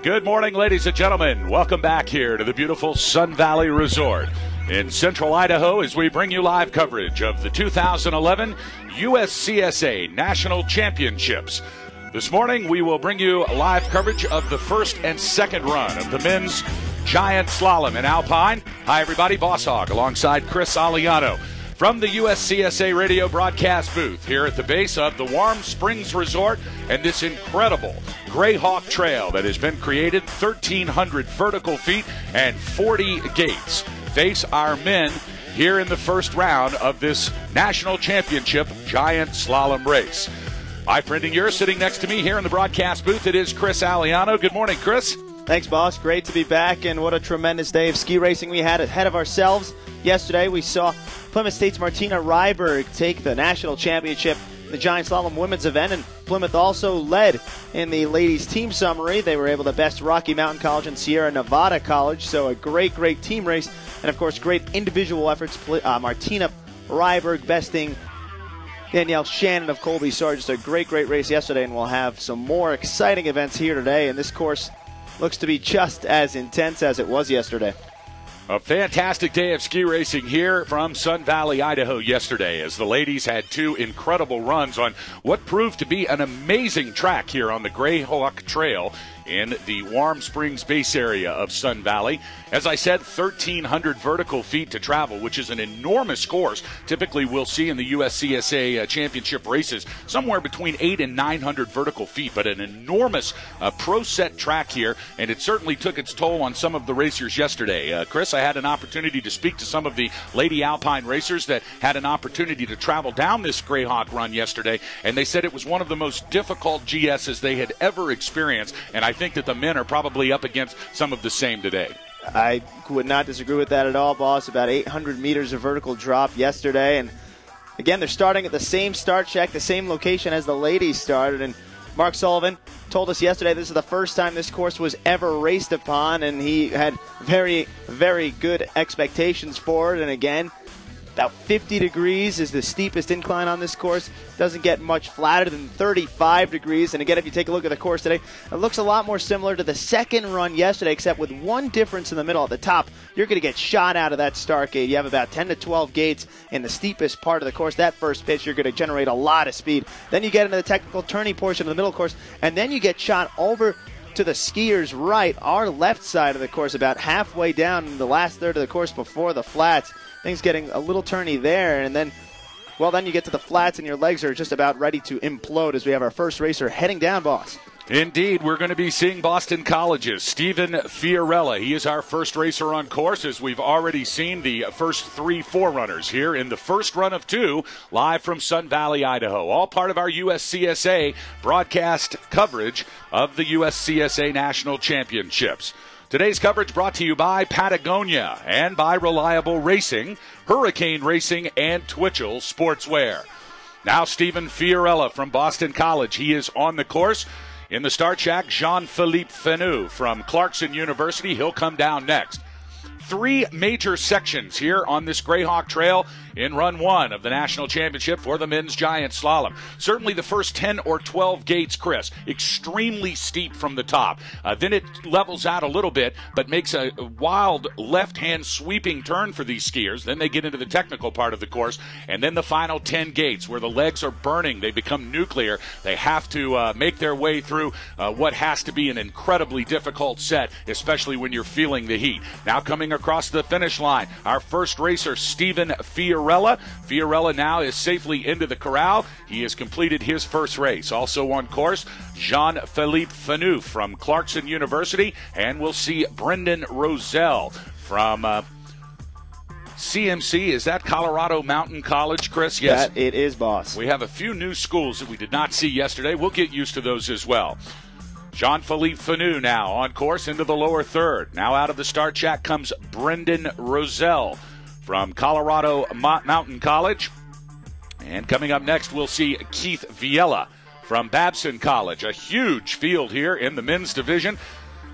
Good morning, ladies and gentlemen. Welcome back here to the beautiful Sun Valley Resort in central Idaho as we bring you live coverage of the 2011 USCSA National Championships. This morning, we will bring you live coverage of the first and second run of the men's giant slalom in Alpine. Hi, everybody. Boss Hog alongside Chris Aliano from the USCSA radio broadcast booth here at the base of the Warm Springs Resort and this incredible Greyhawk Trail that has been created, 1,300 vertical feet and 40 gates. Face our men here in the first round of this national championship giant slalom race. My friend and yours sitting next to me here in the broadcast booth, it is Chris Aliano. Good morning, Chris. Thanks, boss. Great to be back, and what a tremendous day of ski racing we had ahead of ourselves. Yesterday, we saw Plymouth State's Martina Ryberg take the national championship in the giant slalom women's event, and Plymouth also led in the ladies' team summary. They were able to best Rocky Mountain College and Sierra Nevada College, so a great team race, and of course, great individual efforts. Martina Ryberg besting Danielle Shannon of Colby Sarge. Just a great race yesterday, and we'll have some more exciting events here today, and this course looks to be just as intense as it was yesterday. A fantastic day of ski racing here from Sun Valley, Idaho yesterday as the ladies had two incredible runs on what proved to be an amazing track here on the Greyhawk Trail in the Warm Springs base area of Sun Valley. As I said, 1,300 vertical feet to travel, which is an enormous course. Typically, we'll see in the USCSA championship races somewhere between 800 and 900 vertical feet, but an enormous pro set track here, and it certainly took its toll on some of the racers yesterday. Chris, I had an opportunity to speak to some of the Lady Alpine racers that had an opportunity to travel down this Greyhawk run yesterday, and they said it was one of the most difficult GSs they had ever experienced, and I think that the men are probably up against some of the same today. I would not disagree with that at all, boss. About 800 meters of vertical drop yesterday, and again, they're starting at the same start check, the same location as the ladies started, and Mark Sullivan told us yesterday this is the first time this course was ever raced upon, and he had very good expectations for it. And again, about 50 degrees is the steepest incline on this course. Doesn't get much flatter than 35 degrees. And again, if you take a look at the course today, it looks a lot more similar to the second run yesterday, except with one difference in the middle. At the top, you're going to get shot out of that start gate. You have about 10 to 12 gates in the steepest part of the course. That first pitch, you're going to generate a lot of speed. Then you get into the technical turning portion of the middle course, and then you get shot over to the skiers' right, our left side of the course, about halfway down in the last third of the course before the flats. Things getting a little turny there, and then you get to the flats and your legs are just about ready to implode as we have our first racer heading down, boss. Indeed, we're going to be seeing Boston College's Stephen Fiorella. He is our first racer on course, as we've already seen the first 3 forerunners here in the first run of 2, live from Sun Valley, Idaho. All part of our USCSA broadcast coverage of the USCSA National Championships. Today's coverage brought to you by Patagonia and by Reliable Racing, Hurricane Racing, and Twitchell Sportswear. Now Stephen Fiorella from Boston College. He is on the course. In the start shack, Jean-Philippe Fenu from Clarkson University. He'll come down next. 3 major sections here on this Greyhawk Trail in Run 1 of the National Championship for the men's giant slalom. Certainly the first 10 or 12 gates, Chris, extremely steep from the top. Then it levels out a little bit, but makes a wild left-hand sweeping turn for these skiers. Then they get into the technical part of the course, and then the final 10 gates where the legs are burning. They become nuclear. They have to make their way through what has to be an incredibly difficult set, especially when you're feeling the heat. Now coming across the finish line, our first racer, Stephen Fiorella. Fiorella now is safely into the corral. He has completed his first race. Also on course, Jean-Philippe Fenu from Clarkson University, and we'll see Brendan Roselle from CMC. Is that Colorado Mountain College, Chris? Yes. That it is, boss. We have a few new schools that we did not see yesterday. We'll get used to those as well. Jean-Philippe Fenu now on course into the lower third. Now out of the start shack comes Brendan Roselle from Colorado Mountain College. And coming up next, we'll see Keith Viella from Babson College. A huge field here in the men's division.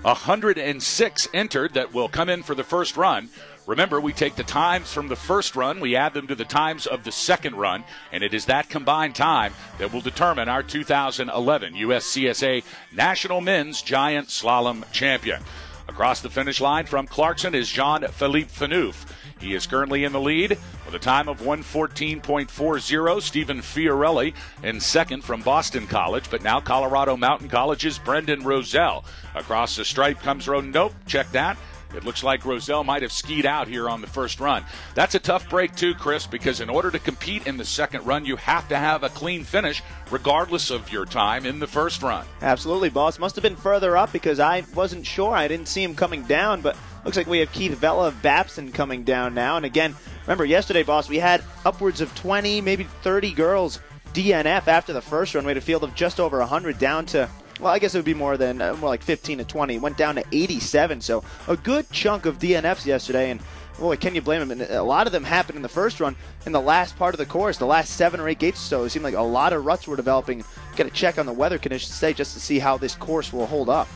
106 entered that will come in for the first run. Remember, we take the times from the first run, we add them to the times of the second run, and it is that combined time that will determine our 2011 USCSA National Men's Giant Slalom Champion. Across the finish line from Clarkson is Jean-Philippe Phaneuf. He is currently in the lead with a time of 1:14.40. Stephen Fiorelli in second from Boston College, but now Colorado Mountain College's Brendan Roselle. Across the stripe comes Nope, check that. It looks like Roselle might have skied out here on the first run. That's a tough break too, Chris, because in order to compete in the second run, you have to have a clean finish regardless of your time in the first run. Absolutely, boss. Must have been further up because I wasn't sure. I didn't see him coming down, but looks like we have Keith Vela of Babson coming down now. And again, remember yesterday, boss, we had upwards of 20, maybe 30 girls DNF after the first run. We had a field of just over 100 down to, well, I guess it would be more like 15 to 20. It went down to 87, so a good chunk of DNFs yesterday. And boy, can you blame them? And a lot of them happened in the first run. In the last part of the course, the last 7 or 8 gates or so, it seemed like a lot of ruts were developing. Got to check on the weather conditions today just to see how this course will hold up.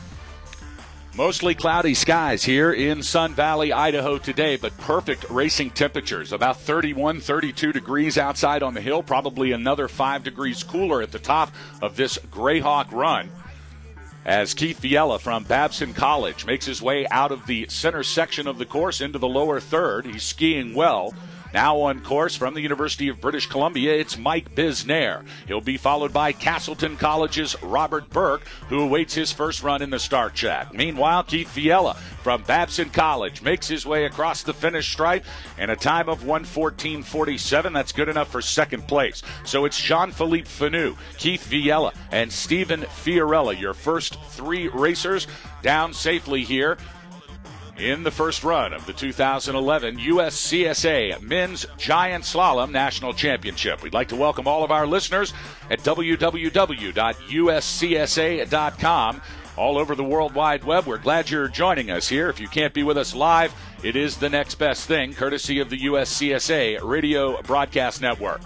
Mostly cloudy skies here in Sun Valley, Idaho today, but perfect racing temperatures. About 31, 32 degrees outside on the hill, probably another 5 degrees cooler at the top of this Greyhawk run. As Keith Viella from Babson College makes his way out of the center section of the course into the lower third. He's skiing well. Now on course from the University of British Columbia, it's Mike Bisnair. He'll be followed by Castleton College's Robert Burke, who awaits his first run in the start check. Meanwhile, Keith Viella from Babson College makes his way across the finish stripe in a time of 1:14.47. That's good enough for second place. So it's Jean-Philippe Phaneuf, Keith Viella, and Stephen Fiorelli, your first 3 racers down safely here in the first run of the 2011 USCSA Men's Giant Slalom National Championship. We'd like to welcome all of our listeners at www.uscsa.com all over the World Wide Web. We're glad you're joining us here. If you can't be with us live, it is the next best thing, courtesy of the USCSA Radio Broadcast Network.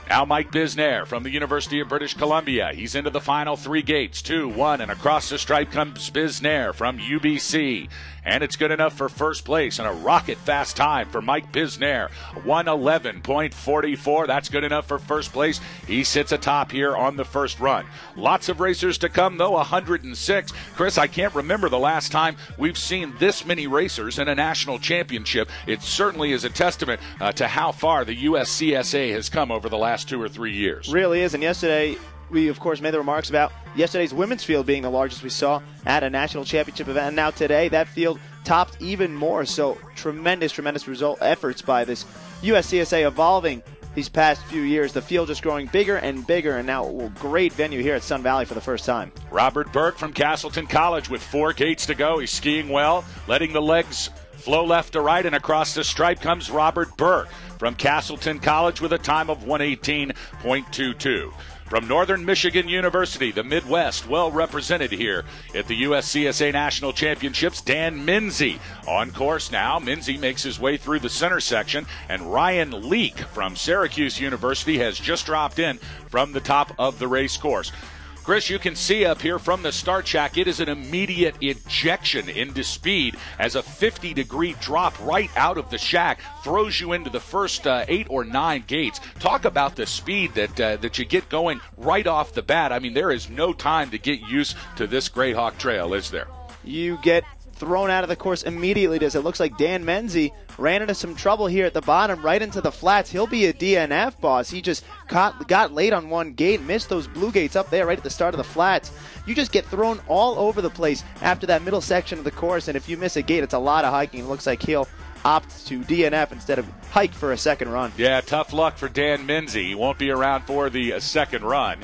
Now Mike Bisnair from the University of British Columbia. He's into the final 3 gates, 2, 1, and across the stripe comes Bisnair from UBC. And it's good enough for first place and a rocket-fast time for Mike Bisnair, 1:11.44. That's good enough for first place. He sits atop here on the first run. Lots of racers to come, though, 106. Chris, I can't remember the last time we've seen this many racers in a national championship. It certainly is a testament to how far the USCSA has come over the last 2 or 3 years. Really is, and yesterday we, of course, made the remarks about yesterday's women's field being the largest we saw at a national championship event. And now today, that field topped even more. So tremendous efforts by this USCSA evolving these past few years. The field just growing bigger and bigger, and now a great venue here at Sun Valley for the first time. Robert Burke from Castleton College with 4 gates to go. He's skiing well, letting the legs flow left to right, and across the stripe comes Robert Burke from Castleton College with a time of 1:18.22. From Northern Michigan University, the Midwest, well represented here at the USCSA National Championships, Dan Minzy on course now. Minzy makes his way through the center section, and Ryan Leake from Syracuse University has just dropped in from the top of the race course. Chris, you can see up here from the start shack, it is an immediate injection into speed as a 50-degree drop right out of the shack throws you into the first 8 or 9 gates. Talk about the speed that you get going right off the bat. I mean, there is no time to get used to this Greyhawk Trail, is there? You get thrown out of the course immediately. It looks like Dan Menzie ran into some trouble here at the bottom, right into the flats. He'll be a DNF, boss. He just got late on one gate, missed those blue gates up there right at the start of the flats. You just get thrown all over the place after that middle section of the course, and if you miss a gate, it's a lot of hiking. It looks like he'll opt to DNF instead of hike for a second run. Yeah, tough luck for Dan Menzie. He won't be around for the second run.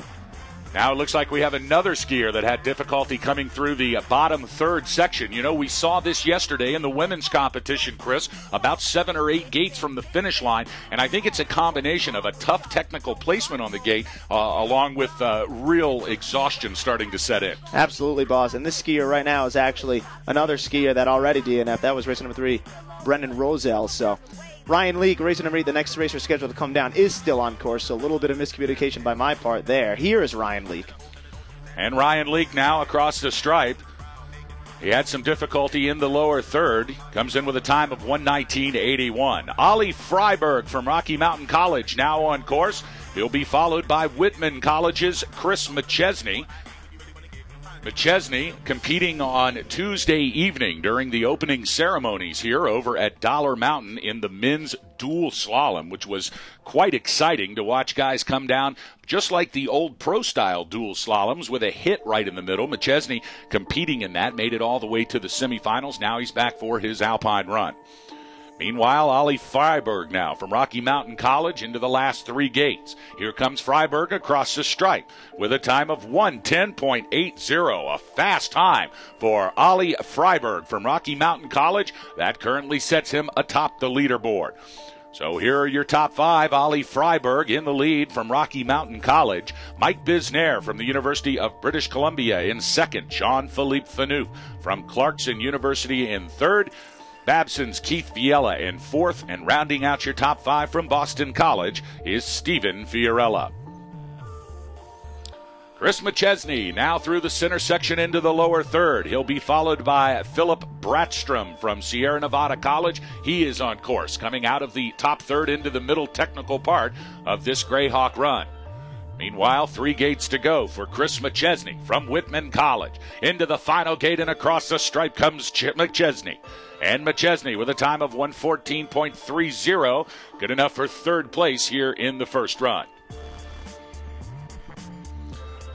Now it looks like we have another skier that had difficulty coming through the bottom third section. You know, we saw this yesterday in the women's competition, Chris, about 7 or 8 gates from the finish line, and I think it's a combination of a tough technical placement on the gate along with real exhaustion starting to set in. Absolutely, boss. And this skier right now is actually another skier that already DNF. That was race number 3, Brendan Roselle. So Ryan Leake, race number 8, the next racer scheduled to come down, is still on course, so a little bit of miscommunication by my part there. Here is Ryan Leake. And Ryan Leake now across the stripe He had some difficulty in the lower third. Comes in with a time of 1:19.81. Ollie Freiberg from Rocky Mountain College now on course. He'll be followed by Whitman College's Chris McChesney. McChesney competing on Tuesday evening during the opening ceremonies here over at Dollar Mountain in the men's dual slalom, which was quite exciting to watch guys come down just like the old pro-style dual slaloms with a hit right in the middle. McChesney competing in that, made it all the way to the semifinals. Now he's back for his Alpine run. Meanwhile, Ollie Freiberg now from Rocky Mountain College into the last three gates. Here comes Freiberg across the stripe with a time of 1:10.80, a fast time for Ollie Freiberg from Rocky Mountain College. That currently sets him atop the leaderboard. So here are your top five. Ollie Freiberg in the lead from Rocky Mountain College. Mike Bisnair from the University of British Columbia in second. Jean-Philippe Fanu from Clarkson University in third. Babson's Keith Viella in fourth, and rounding out your top five from Boston College is Stephen Fiorella. Chris McChesney now through the center section into the lower third. He'll be followed by Philip Bratstrom from Sierra Nevada College. He is on course, coming out of the top third into the middle technical part of this Greyhawk run. Meanwhile, three gates to go for Chris McChesney from Whitman College. Into the final gate and across the stripe comes McChesney. And McChesney with a time of 1:14.30. Good enough for third place here in the first run.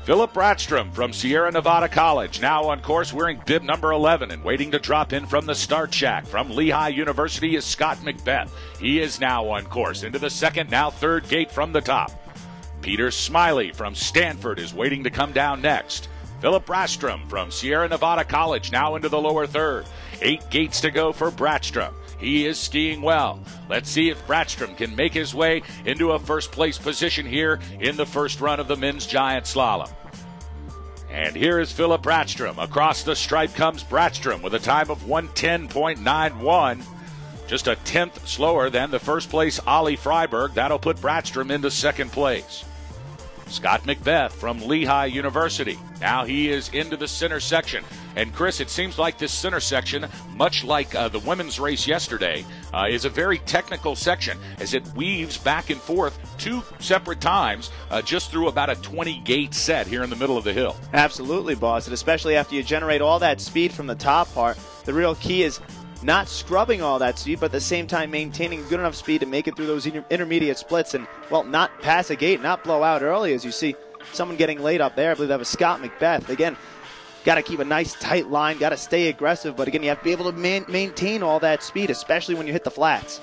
Philip Bratstrom from Sierra Nevada College now on course wearing bib number 11 and waiting to drop in from the start shack. From Lehigh University is Scott Macbeth. He is now on course into the second, now third gate from the top. Peter Smiley from Stanford is waiting to come down next. Philip Bratstrom from Sierra Nevada College now into the lower third. 8 gates to go for Bratstrom. He is skiing well. Let's see if Bratstrom can make his way into a first place position here in the first run of the men's giant slalom. And here is Philip Bratstrom. Across the stripe comes Bratstrom with a time of 1:10.91. Just a tenth slower than the first place Ollie Freiberg. That'll put Bratstrom into second place. Scott Macbeth from Lehigh University. Now he is into the center section. And Chris, it seems like this center section, much like the women's race yesterday, is a very technical section as it weaves back and forth two separate times just through about a 20-gate set here in the middle of the hill. Absolutely, boss. And especially after you generate all that speed from the top part, the real key is not scrubbing all that speed, but at the same time maintaining good enough speed to make it through those intermediate splits and, well, not pass a gate, not blow out early. As you see someone getting laid up there, I believe that was Scott Macbeth. Again, got to keep a nice tight line, got to stay aggressive, but again, you have to be able to maintain all that speed, especially when you hit the flats.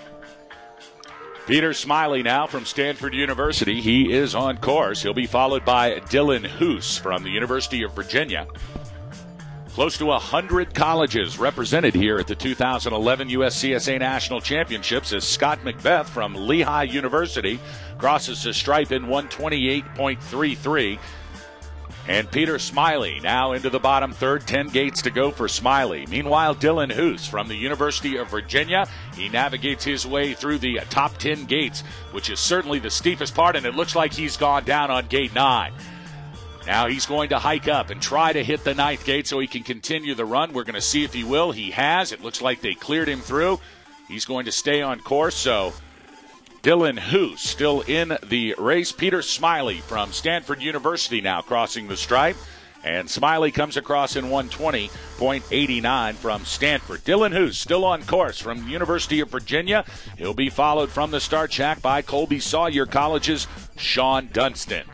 Peter Smiley now from Stanford University. He is on course. He'll be followed by Dylan Hoos from the University of Virginia. Close to 100 colleges represented here at the 2011 USCSA National Championships as Scott Macbeth from Lehigh University crosses the stripe in 1:28.33. And Peter Smiley now into the bottom third, 10 gates to go for Smiley. Meanwhile, Dylan Hoos from the University of Virginia, he navigates his way through the top 10 gates, which is certainly the steepest part, and it looks like he's gone down on gate 9. Now he's going to hike up and try to hit the 9th gate so he can continue the run. We're going to see if he will. He has. It looks like they cleared him through. He's going to stay on course. So Dylan Hoos still in the race. Peter Smiley from Stanford University now crossing the stripe. And Smiley comes across in 1:20.89 from Stanford. Dylan Hoos still on course from the University of Virginia. He'll be followed from the start shack by Colby Sawyer College's Sean Dunstan.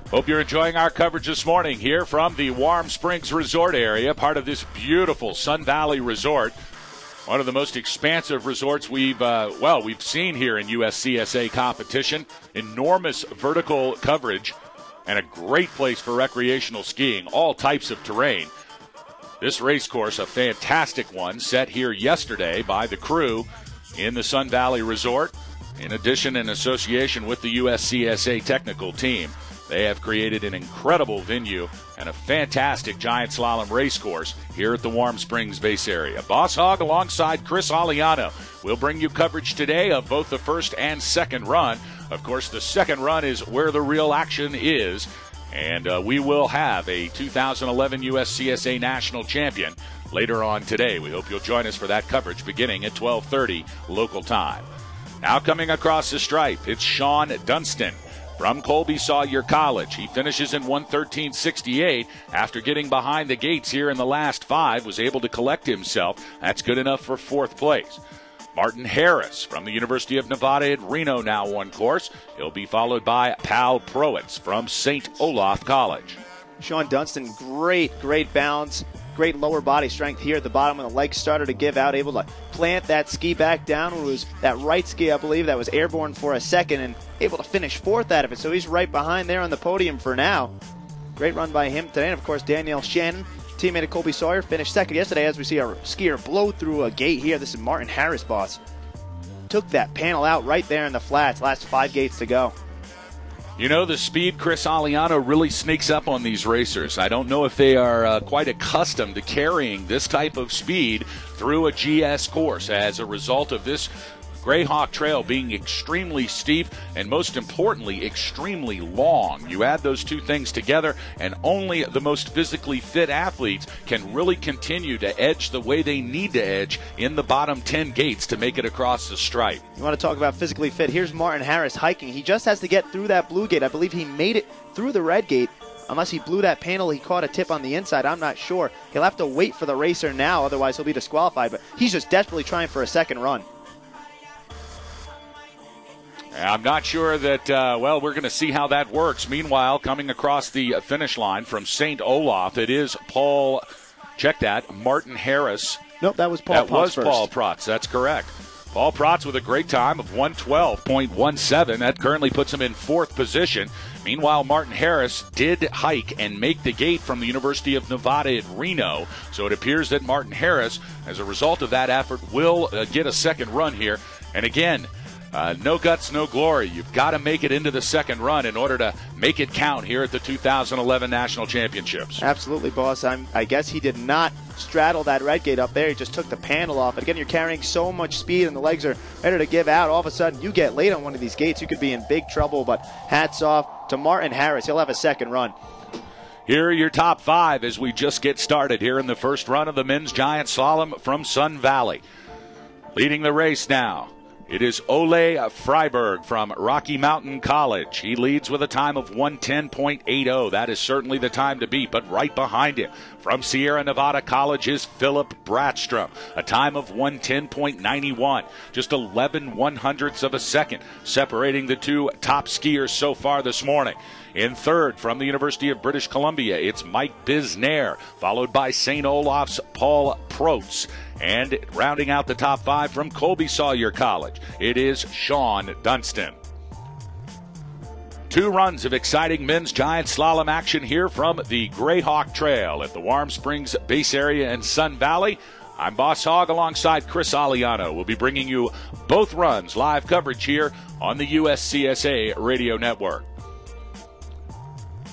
Hope you're enjoying our coverage this morning here from the Warm Springs Resort area, part of this beautiful Sun Valley Resort. One of the most expansive resorts we've seen here in USCSA competition. Enormous vertical coverage and a great place for recreational skiing, all types of terrain. This race course, a fantastic one, set here yesterday by the crew in the Sun Valley Resort, in addition in association with the USCSA technical team. They have created an incredible venue and a fantastic giant slalom race course here at the Warm Springs base area. Boss Hogg alongside Chris Aliano will bring you coverage today of both the first and second run. Of course, the second run is where the real action is, and we will have a 2011 USCSA national champion later on today. We hope you'll join us for that coverage beginning at 12:30 local time. Now coming across the stripe, it's Sean Dunston from Colby Sawyer College. He finishes in 1:13.68 after getting behind the gates here in the last 5, was able to collect himself. That's good enough for 4th place. Martin Harris from the University of Nevada at Reno now on course. He'll be followed by Pal Prowitz from St. Olaf College. Sean Dunston, great balance, great lower body strength here at the bottom when the legs started to give out, able to plant that ski back down. It was that right ski, I believe, that was airborne for a second and able to finish 4th out of it. So he's right behind there on the podium for now. Great run by him today. And, of course, Danielle Shannon, teammate of Colby Sawyer, finished 2nd yesterday as we see our skier blow through a gate here. This is Martin Harris, boss. Took that panel out right there in the flats. Last 5 gates to go. You know, the speed Chris Aliano really sneaks up on these racers. I don't know if they are quite accustomed to carrying this type of speed through a GS course as a result of this Greyhawk Trail being extremely steep and, most importantly, extremely long. You add those two things together, and only the most physically fit athletes can really continue to edge the way they need to edge in the bottom 10 gates to make it across the stripe. You want to talk about physically fit? Here's Martin Harris hiking. He just has to get through that blue gate. I believe he made it through the red gate. Unless he blew that panel, he caught a tip on the inside. I'm not sure. He'll have to wait for the racer now, otherwise he'll be disqualified. But he's just desperately trying for a second run. I'm not sure that, we're going to see how that works. Meanwhile, coming across the finish line from St. Olaf, it is Martin Harris. Nope, that was Paul Protz. That was first. Paul Protz, that's correct. Paul Protz with a great time of 1:12.17. That currently puts him in 4th position. Meanwhile, Martin Harris did hike and make the gate from the University of Nevada at Reno. So it appears that Martin Harris, as a result of that effort, will get a second run here. And again, no guts, no glory. You've got to make it into the second run in order to make it count here at the 2011 National Championships. Absolutely, boss. I guess he did not straddle that red gate up there. He just took the panel off. And again, you're carrying so much speed and the legs are ready to give out. All of a sudden, you get late on one of these gates, you could be in big trouble. But hats off to Martin Harris. He'll have a second run. Here are your top 5 as we just get started here in the first run of the men's giant slalom from Sun Valley. Leading the race now, it is Ole Freiberg from Rocky Mountain College. He leads with a time of 1:10.80. That is certainly the time to beat, but right behind him from Sierra Nevada College is Philip Bratstrom, a time of 1:10.91. Just 11/100ths of a second separating the two top skiers so far this morning. In 3rd, from the University of British Columbia, it's Mike Bisnair, followed by St. Olaf's Paul Protz. And rounding out the top 5 from Colby Sawyer College, it is Sean Dunston. 2 runs of exciting men's giant slalom action here from the Greyhawk Trail at the Warm Springs base area in Sun Valley. I'm Boss Hogg alongside Chris Aliano. We'll be bringing you both runs, live coverage here on the USCSA Radio Network.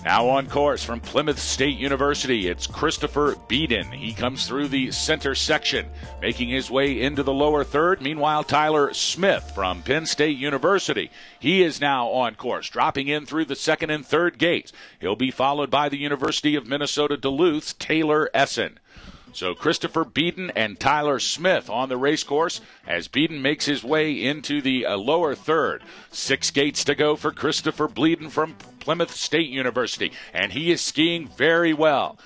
Now on course from Plymouth State University, it's Christopher Beeden. He comes through the center section, making his way into the lower 3rd. Meanwhile, Tyler Smith from Penn State University, he is now on course, dropping in through the 2nd and 3rd gates. He'll be followed by the University of Minnesota Duluth's Taylor Essen. So Christopher Beeden and Tyler Smith on the race course as Beeden makes his way into the lower 3rd. 6 gates to go for Christopher Beeden from Plymouth State University, and he is skiing very well.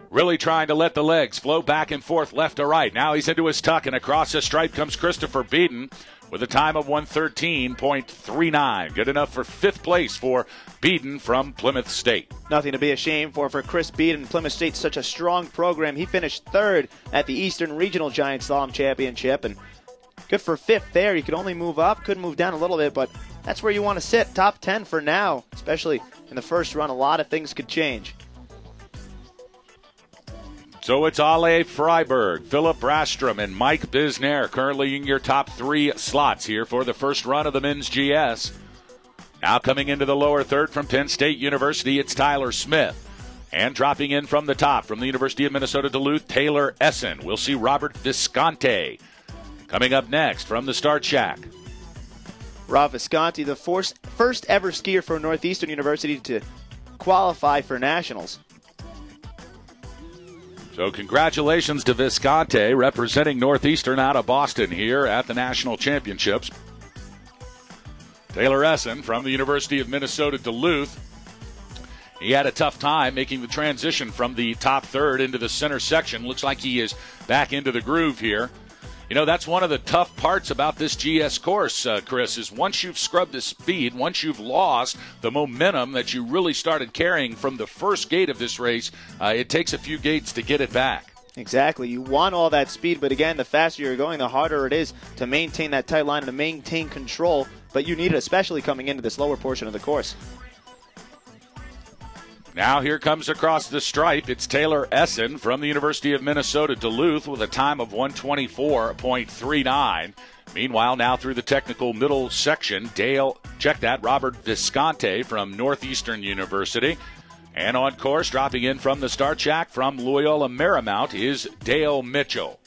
Really trying to let the legs flow back and forth left to right. Now he's into his tuck, and across the stripe comes Christopher Beeden with a time of 1:13.39. Good enough for 5th place for Beeden from Plymouth State. Nothing to be ashamed for Chris Beeden. Plymouth State's such a strong program. He finished 3rd at the Eastern Regional Giant Slalom Championship, and good for 5th there. He could only move up, could move down a little bit, but that's where you want to sit. Top 10 for now, especially in the first run. A lot of things could change. So it's Ale Freiberg, Philip Bratstrom, and Mike Bisnair currently in your top 3 slots here for the first run of the men's GS. Now coming into the lower third from Penn State University, it's Tyler Smith. And dropping in from the top from the University of Minnesota Duluth, Taylor Essen. We'll see Robert Visconti coming up next from the Start Shack. Rob Visconti, the first ever skier for Northeastern University to qualify for nationals. So congratulations to Visconti, representing Northeastern out of Boston here at the National Championships. Taylor Essen from the University of Minnesota Duluth. He had a tough time making the transition from the top third into the center section. Looks like he is back into the groove here. You know, that's one of the tough parts about this GS course, Chris, is once you've scrubbed the speed, once you've lost the momentum that you really started carrying from the first gate of this race, it takes a few gates to get it back. Exactly. You want all that speed, but again, the faster you're going, the harder it is to maintain that tight line and to maintain control. But you need it, especially coming into this lower portion of the course. Now here comes across the stripe. It's Taylor Essen from the University of Minnesota Duluth with a time of 124.39. Meanwhile, now through the technical middle section, Robert Visconti from Northeastern University. And on course, dropping in from the Start Shack from Loyola Marymount is Dale Mitchell.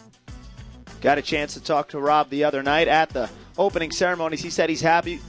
Got a chance to talk to Rob the other night at the opening ceremonies. He said he's happy,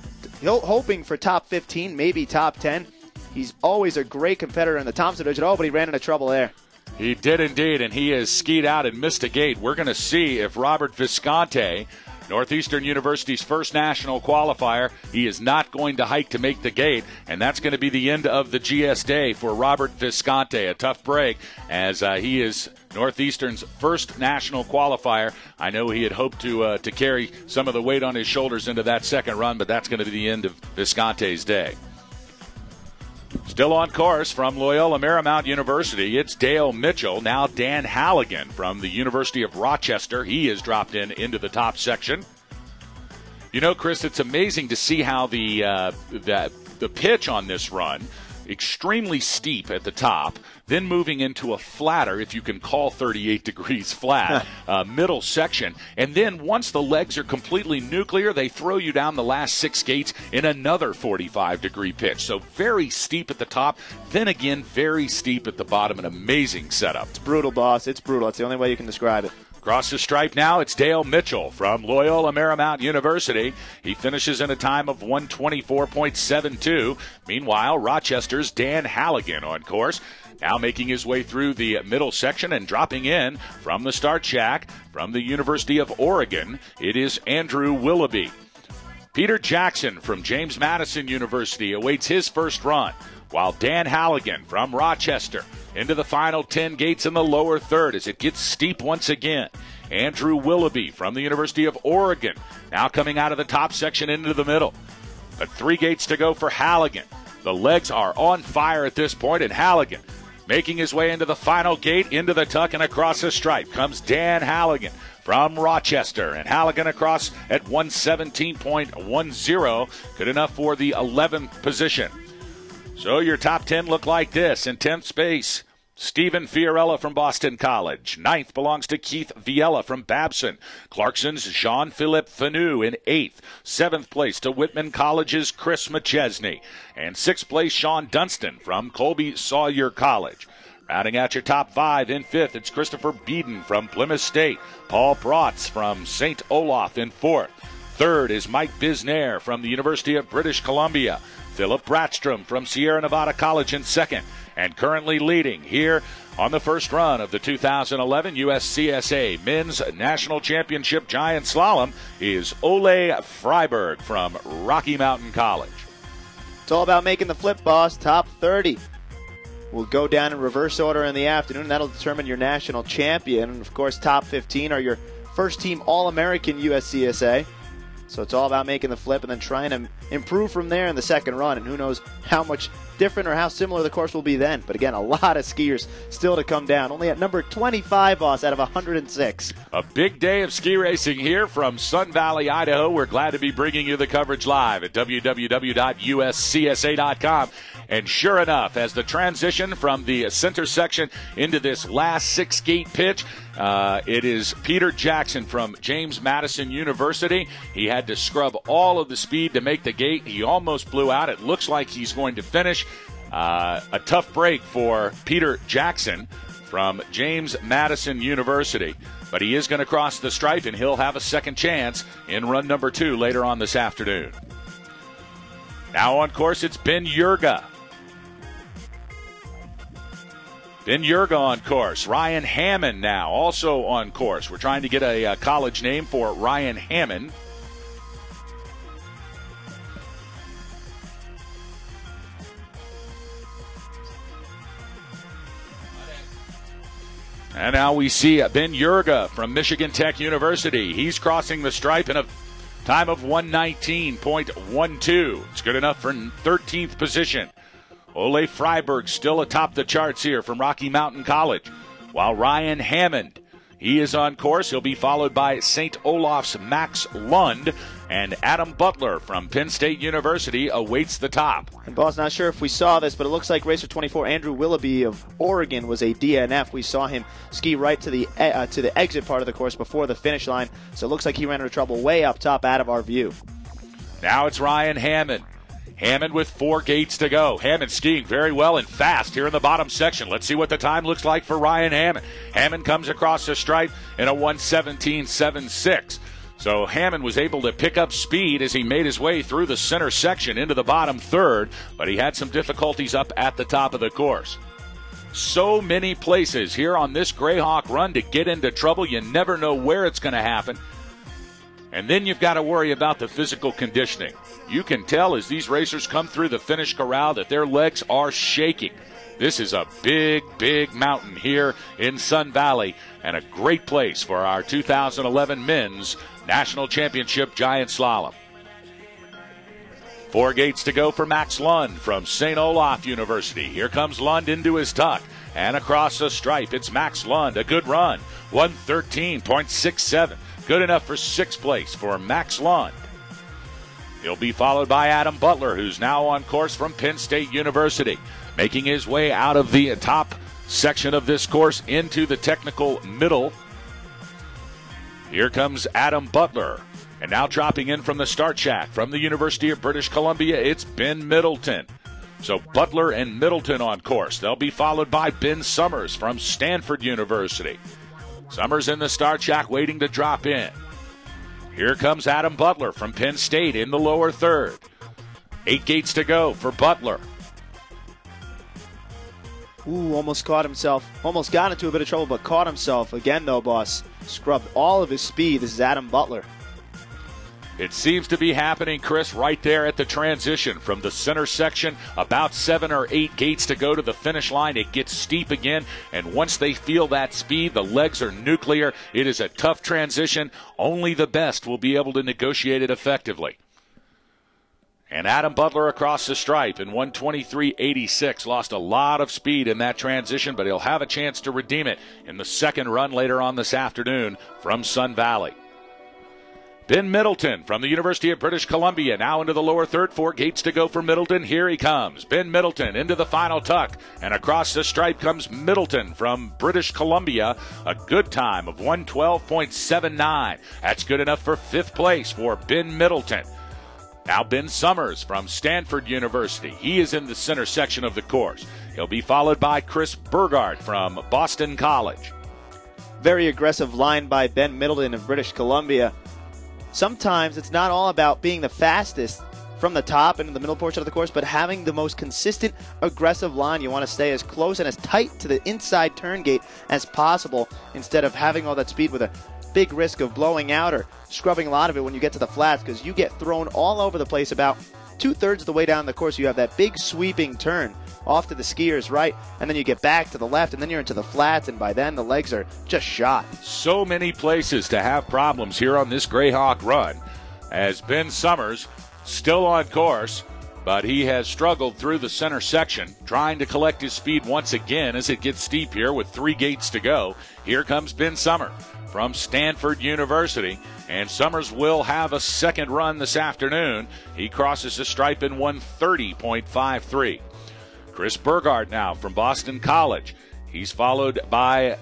hoping for top 15, maybe top 10. He's always a great competitor in the Thompson Digital, but he ran into trouble there. He did indeed, and he has skied out and missed a gate. We're going to see if Robert Visconti, Northeastern University's first national qualifier, he is not going to hike to make the gate, and that's going to be the end of the GS day for Robert Visconti. A tough break as he is Northeastern's first national qualifier. I know he had hoped to carry some of the weight on his shoulders into that second run, but that's going to be the end of Visconti's day. Still on course from Loyola Marymount University, it's Dale Mitchell. Now Dan Halligan from the University of Rochester. He is dropped into the top section. You know, Chris, it's amazing to see how the pitch on this run, extremely steep at the top, then moving into a flatter, if you can call 38 degrees flat, middle section. And then once the legs are completely nuclear, they throw you down the last 6 gates in another 45-degree pitch. So very steep at the top, then again very steep at the bottom. An amazing setup. It's brutal, boss. It's brutal. It's the only way you can describe it. Across the stripe now, it's Dale Mitchell from Loyola Marymount University. He finishes in a time of 124.72. Meanwhile, Rochester's Dan Halligan on course. Now making his way through the middle section and dropping in from the Start Shack from the University of Oregon, it is Andrew Willoughby. Peter Jackson from James Madison University awaits his first run, while Dan Halligan from Rochester into the final 10 gates in the lower third as it gets steep once again. Andrew Willoughby from the University of Oregon now coming out of the top section into the middle. But 3 gates to go for Halligan. The legs are on fire at this point, and Halligan making his way into the final gate, into the tuck, and across the stripe comes Dan Halligan from Rochester. And Halligan across at 117.10, good enough for the 11th position. So your top 10 look like this. In 10th space, Stephen Fiorella from Boston College. 9th belongs to Keith Viella from Babson. Clarkson's Jean-Philippe Fanu in 8th. 7th place to Whitman College's Chris McChesney. And 6th place, Sean Dunstan from Colby Sawyer College. Rounding out your top 5 in 5th, it's Christopher Beeden from Plymouth State. Paul Protz from St. Olaf in 4th. 3rd is Mike Bisnair from the University of British Columbia. Philip Bratstrom from Sierra Nevada College in 2nd. And currently leading here on the first run of the 2011 USCSA Men's National Championship Giant Slalom is Ole Freiberg from Rocky Mountain College. It's all about making the flip, boss. Top 30 will go down in reverse order in the afternoon. That'll determine your national champion. And, of course, top 15 are your first-team All-American USCSA. So it's all about making the flip and then trying to improve from there in the second run. And who knows how much different or how similar the course will be then. But again, a lot of skiers still to come down. Only at number 25, boss, out of 106. A big day of ski racing here from Sun Valley, Idaho. We're glad to be bringing you the coverage live at www.uscsa.com. And sure enough, as the transition from the center section into this last 6-gate pitch, it is Peter Jackson from James Madison University. He had to scrub all of the speed to make the gate. He almost blew out. It looks like he's going to finish. A tough break for Peter Jackson from James Madison University. But he is going to cross the stripe, and he'll have a second chance in run number 2 later on this afternoon. Now on course, it's Ben Yurga. Ben Yurga on course. Ryan Hammond now also on course. We're trying to get a college name for Ryan Hammond. And now we see Ben Yurga from Michigan Tech University. He's crossing the stripe in a time of 119.12. It's good enough for 13th position. Ole Freiberg still atop the charts here from Rocky Mountain College. While Ryan Hammond, he is on course. He'll be followed by St. Olaf's Max Lund, and Adam Butler from Penn State University awaits the top. And boss, not sure if we saw this, but it looks like racer 24 Andrew Willoughby of Oregon was a DNF. We saw him ski right to the exit part of the course before the finish line, so it looks like he ran into trouble way up top out of our view. Now it's Ryan Hammond. Hammond with 4 gates to go. Hammond skiing very well and fast here in the bottom section. Let's see what the time looks like for Ryan Hammond. Hammond comes across the stripe in a 1:17.76. So Hammond was able to pick up speed as he made his way through the center section into the bottom third, but he had some difficulties up at the top of the course. So many places here on this Greyhawk run to get into trouble. You never know where it's going to happen. And then you've got to worry about the physical conditioning. You can tell as these racers come through the finish corral that their legs are shaking. This is a big, big mountain here in Sun Valley and a great place for our 2011 Men's National Championship Giant Slalom. 4 gates to go for Max Lund from St. Olaf University. Here comes Lund into his tuck and across the stripe. It's Max Lund, a good run, 1:13.67. Good enough for 6th place for Max Lund. He'll be followed by Adam Butler, who's now on course from Penn State University, making his way out of the top section of this course into the technical middle. Here comes Adam Butler. And now dropping in from the start shack from the University of British Columbia, it's Ben Middleton. So Butler and Middleton on course. They'll be followed by Ben Summers from Stanford University. Summers in the start shack waiting to drop in. Here comes Adam Butler from Penn State in the lower third. 8 gates to go for Butler. Ooh, almost caught himself. Almost got into a bit of trouble, but caught himself. Again, though, boss. Scrubbed all of his speed. This is Adam Butler. It seems to be happening, Chris, right there at the transition from the center section. About 7 or 8 gates to go to the finish line. It gets steep again, and once they feel that speed, the legs are nuclear. It is a tough transition. Only the best will be able to negotiate it effectively. And Adam Butler across the stripe in 1:23.86. Lost a lot of speed in that transition, but he'll have a chance to redeem it in the second run later on this afternoon from Sun Valley. Ben Middleton from the University of British Columbia now into the lower third. 4 gates to go for Middleton. Here he comes. Ben Middleton into the final tuck. And across the stripe comes Middleton from British Columbia. A good time of 1:12.79. That's good enough for 5th place for Ben Middleton. Now Ben Summers from Stanford University. He is in the center section of the course. He'll be followed by Chris Burgard from Boston College. Very aggressive line by Ben Middleton of British Columbia. Sometimes it's not all about being the fastest from the top and in the middle portion of the course, but having the most consistent, aggressive line. You want to stay as close and as tight to the inside turn gate as possible instead of having all that speed with a big risk of blowing out or scrubbing a lot of it when you get to the flats, because you get thrown all over the place. About 2/3 of the way down the course, you have that big sweeping turn off to the skier's right, and then you get back to the left, and then you're into the flats, and by then the legs are just shot. So many places to have problems here on this Greyhawk run, as Ben Summers still on course but he has struggled through the center section, trying to collect his speed once again as it gets steep here with 3 gates to go. Here comes Ben Sommer from Stanford University, and Summers will have a second run this afternoon. He crosses the stripe in 1:30.53. Chris Burgard now from Boston College. He's followed by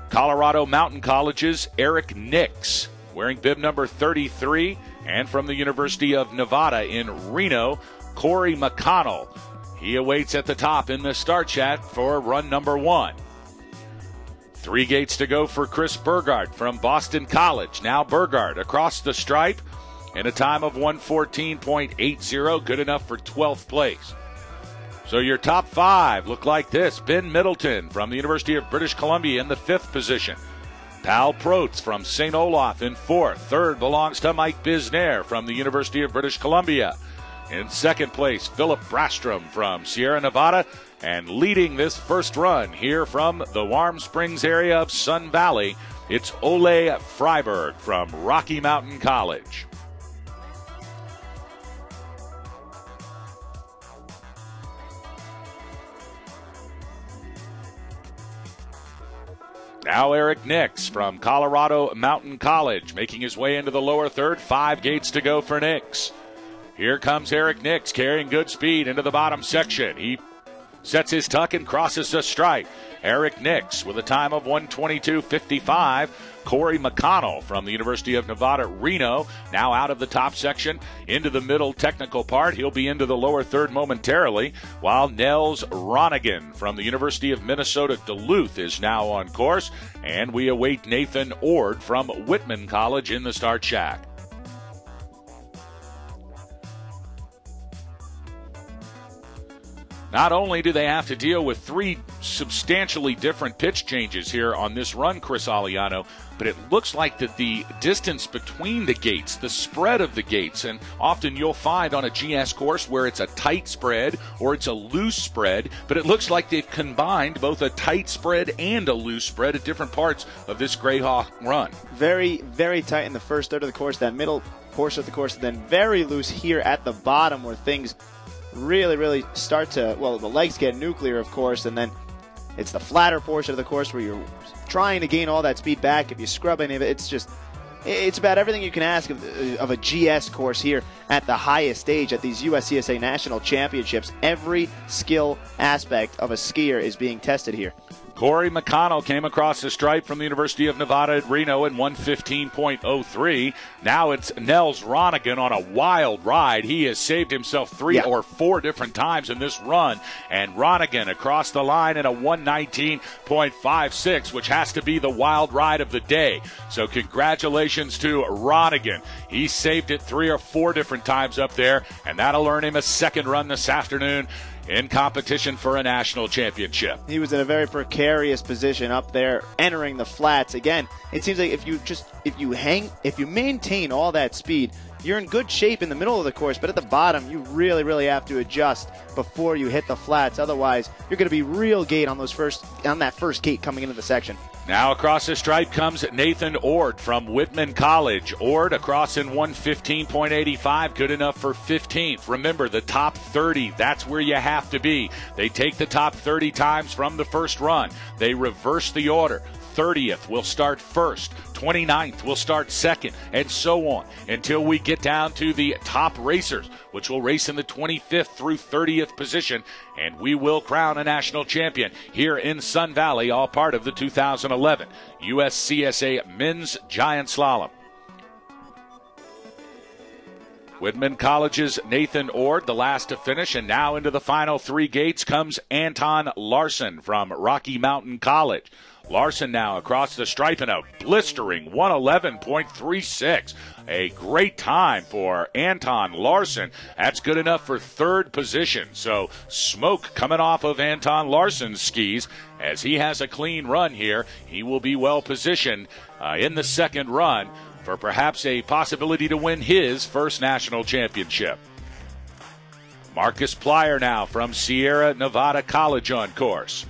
Colorado Mountain College's Eric Nix, wearing bib number 33, and from the University of Nevada in Reno, Corey McConnell. He awaits at the top in the start chat for run number 1. 3 gates to go for Chris Burgard from Boston College. Now Burgard across the stripe in a time of 1:14.80, good enough for 12th place. So your top 5 look like this. Ben Middleton from the University of British Columbia in the 5th position. Pal Protz from St. Olaf in 4th. 3rd belongs to Mike Bisnair from the University of British Columbia. In 2nd place, Philip Brastrom from Sierra Nevada. And leading this first run here from the Warm Springs area of Sun Valley, it's Ole Freiberg from Rocky Mountain College. Now Eric Nix from Colorado Mountain College making his way into the lower third. 5 gates to go for Nix. Here comes Eric Nix carrying good speed into the bottom section. He sets his tuck and crosses the stripe. Eric Nix with a time of 1:22.55. Corey McConnell from the University of Nevada, Reno, now out of the top section into the middle technical part. He'll be into the lower third momentarily, while Nels Ronigan from the University of Minnesota, Duluth is now on course, and we await Nathan Ord from Whitman College in the start shack. Not only do they have to deal with 3 substantially different pitch changes here on this run, Chris Aliano, but it looks like that the distance between the gates, the spread of the gates, and often you'll find on a GS course where it's a tight spread or it's a loose spread, but it looks like they've combined both a tight spread and a loose spread at different parts of this Greyhawk run. Very, very tight in the first third of the course, that middle portion of the course, and then very loose here at the bottom where things really start to, well, the legs get nuclear, of course, and then it's the flatter portion of the course where you're trying to gain all that speed back. If you scrub any of it, it's about everything you can ask of a GS course here at the highest stage at these USCSA National Championships. Every skill aspect of a skier is being tested here. Corey McConnell came across the stripe from the University of Nevada at Reno in 1:15.03. Now it's Nels Ronigan on a wild ride. He has saved himself 3 or 4 different times in this run. And Ronigan across the line in a 1:19.56, which has to be the wild ride of the day. So congratulations to Ronigan. He saved it 3 or 4 different times up there, and that'll earn him a second run this afternoon in competition for a national championship. He was in a very precarious position up there entering the flats. Again, it seems like if you maintain all that speed, you're in good shape in the middle of the course, but at the bottom you really have to adjust before you hit the flats. Otherwise, you're going to be real gate on that first gate coming into the section. Now across the stripe comes Nathan Ord from Whitman College. Ord across in 1:15.85, good enough for 15th. Remember, the top 30, that's where you have to be. They take the top 30 times from the first run. They reverse the order. 30th will start first, 29th will start second, and so on until we get down to the top racers, which will race in the 25th through 30th position, and we will crown a national champion here in Sun Valley, all part of the 2011 USCSA Men's Giant Slalom. Whitman College's Nathan Ord, the last to finish, and now into the final 3 gates comes Anton Larson from Rocky Mountain College. Larson now across the stripe in a blistering 1:11.36. A great time for Anton Larson. That's good enough for 3rd position. So smoke coming off of Anton Larson's skis as he has a clean run here. He will be well positioned in the second run for perhaps a possibility to win his first national championship. Marcus Plyer now from Sierra Nevada College on course.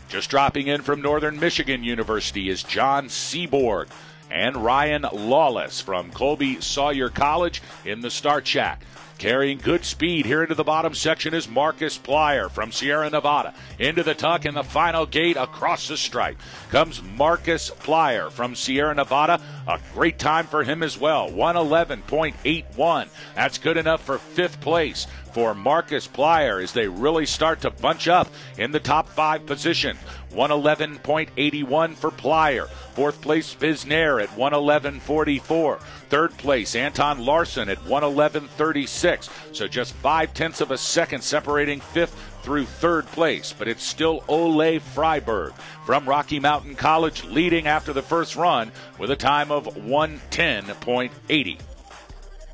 Just dropping in from Northern Michigan University is John Seaborg and Ryan Lawless from Colby Sawyer College in the start shack. Carrying good speed here into the bottom section is Marcus Plyer from Sierra Nevada. Into the tuck and the final gate across the stripe comes Marcus Plyer from Sierra Nevada. A great time for him as well, 111.81. That's good enough for 5th place for Marcus Plyer as they really start to bunch up in the top 5 position. 111.81 for Plyer. 4th place, Bisnair at 111.44. 3rd place, Anton Larson at 111.36. So just 0.5 of a second separating 5th through 3rd place. But it's still Ole Freiberg from Rocky Mountain College leading after the first run with a time of 110.80.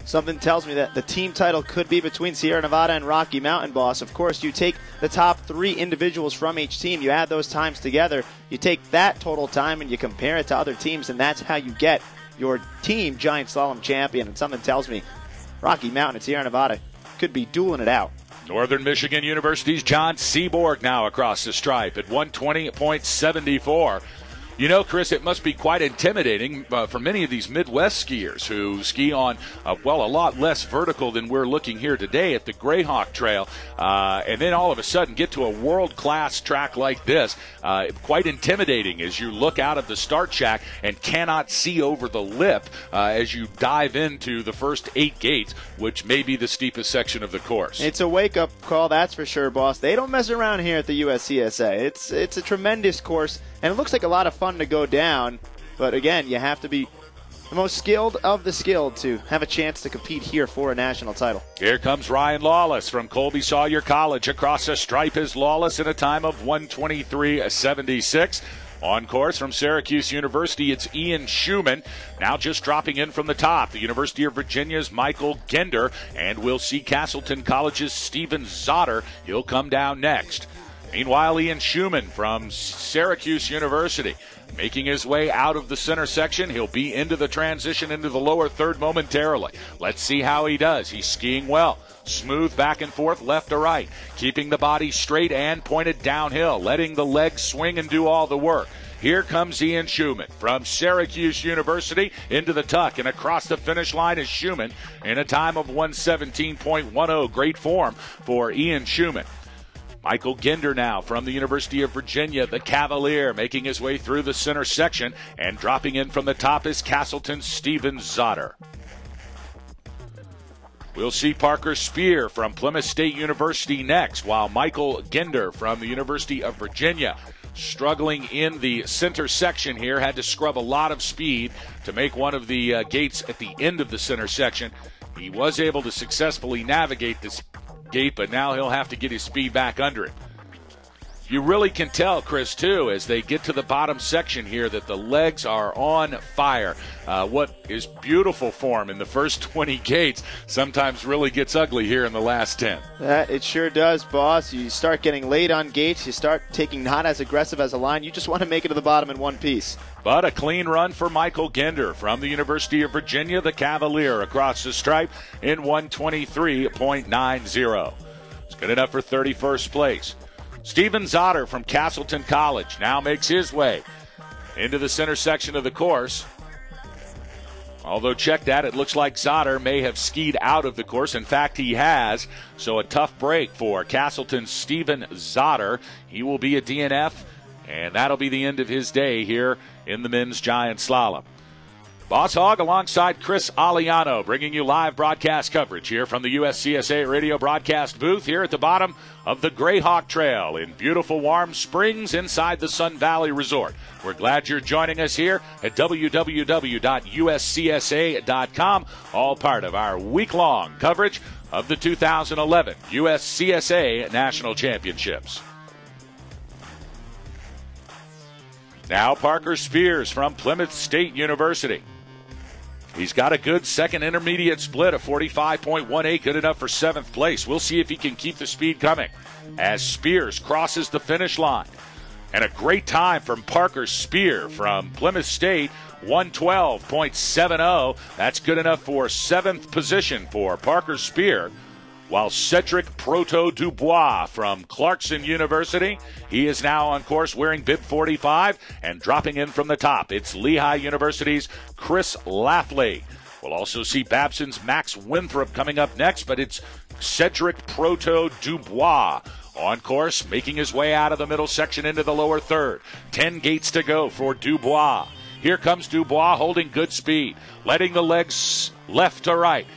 Something tells me that the team title could be between Sierra Nevada and Rocky Mountain, boss. Of course, you take the top 3 individuals from each team, you add those times together, you take that total time and you compare it to other teams, and that's how you get your team Giant Slalom champion. And something tells me Rocky Mountain and Sierra Nevada could be dueling it out. Northern Michigan University's John Seaborg now across the stripe at 120.74. You know, Chris, it must be quite intimidating for many of these Midwest skiers who ski on, a lot less vertical than we're looking here today at the Greyhawk Trail, and then all of a sudden get to a world-class track like this. Quite intimidating as you look out of the start shack and cannot see over the lip as you dive into the first 8 gates, which may be the steepest section of the course. It's a wake-up call, that's for sure, boss. They don't mess around here at the USCSA. It's a tremendous course, and it looks like a lot of fun to go down, but again, you have to be the most skilled of the skilled to have a chance to compete here for a national title. Here comes Ryan Lawless from Colby Sawyer College. Across the stripe is Lawless in a time of 123.76. On course from Syracuse University, it's Ian Schumann. Now just dropping in from the top, the University of Virginia's Michael Gender, and we'll see Castleton College's Steven Zotter. He'll come down next. Meanwhile, Ian Schumann from Syracuse University making his way out of the center section. He'll be into the transition into the lower third momentarily. Let's see how he does. He's skiing well. Smooth back and forth, left to right. Keeping the body straight and pointed downhill. Letting the legs swing and do all the work. Here comes Ian Schumann from Syracuse University into the tuck, and across the finish line is Schumann in a time of 117.10. Great form for Ian Schumann. Michael Gender now from the University of Virginia, the Cavalier, making his way through the center section, and dropping in from the top is Castleton's Steven Zotter. We'll see Parker Speer from Plymouth State University next, while Michael Gender from the University of Virginia, struggling in the center section here, had to scrub a lot of speed to make one of the gates at the end of the center section. He was able to successfully navigate this gate, but now he'll have to get his speed back under it. You really can tell, Chris, too, as they get to the bottom section here, that the legs are on fire. What is beautiful form in the first 20 gates sometimes really gets ugly here in the last 10. It sure does, boss. You start getting late on gates. You start taking not as aggressive as a line. You just want to make it to the bottom in one piece. But a clean run for Michael Gender from the University of Virginia, the Cavalier, across the stripe in 123.90. It's good enough for 31st place. Steven Zotter from Castleton College now makes his way into the center section of the course. Although check that, it looks like Zotter may have skied out of the course. In fact, he has. So a tough break for Castleton's Steven Zotter. He will be a DNF, and that'll be the end of his day here in the men's giant slalom. Boss Hogg alongside Chris Aliano, bringing you live broadcast coverage here from the USCSA radio broadcast booth here at the bottom of the Greyhawk Trail in beautiful Warm Springs inside the Sun Valley Resort. We're glad you're joining us here at www.uscsa.com, all part of our week-long coverage of the 2011 USCSA National Championships. Now Parker Spears from Plymouth State University. He's got a good second intermediate split, a 45.18, good enough for 7th place. We'll see if he can keep the speed coming as Spears crosses the finish line. And a great time from Parker Spear from Plymouth State, 112.70. That's good enough for 7th position for Parker Spear. While Cedric Proto-Dubois from Clarkson University, he is now on course wearing bib 45 and dropping in from the top. It's Lehigh University's Chris Lafley We'll also see Babson's Max Winthrop coming up next, but it's Cedric Proto Dubois on course, making his way out of the middle section into the lower third. 10 gates to go for Dubois. Here comes Dubois holding good speed, letting the legs left to right,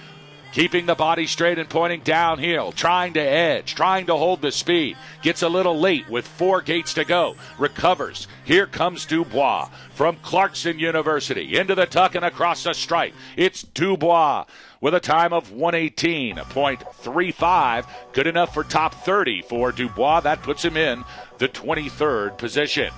keeping the body straight and pointing downhill, trying to edge, trying to hold the speed. Gets a little late with 4 gates to go. Recovers. Here comes Dubois from Clarkson University. Into the tuck and across the stripe. It's Dubois with a time of 1:18.35. Good enough for top 30 for Dubois. That puts him in the 23rd position.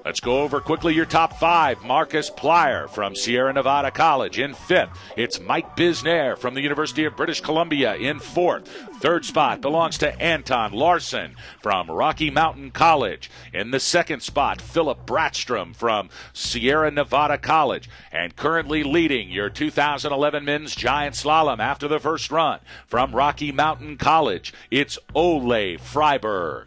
Let's go over quickly your top 5. Marcus Plyer from Sierra Nevada College in 5th. It's Mike Bisnair from the University of British Columbia in 4th. 3rd spot belongs to Anton Larson from Rocky Mountain College. In the 2nd spot, Philip Bratstrom from Sierra Nevada College. And currently leading your 2011 men's giant slalom after the first run from Rocky Mountain College, it's Ole Freiberg.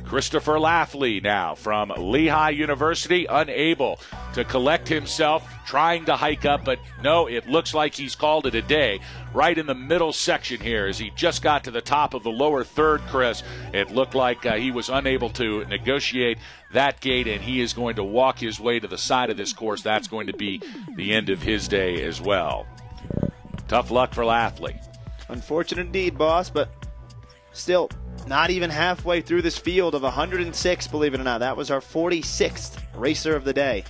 Christopher Lafley now from Lehigh University, unable to collect himself, trying to hike up, but no, it looks like he's called it a day. Right in the middle section here as he just got to the top of the lower third, Chris, it looked like he was unable to negotiate that gate, and he is going to walk his way to the side of this course. That's going to be the end of his day as well. Tough luck for Lafley. Unfortunate indeed, boss, but still not even halfway through this field of 106, believe it or not. That was our 46th racer of the day.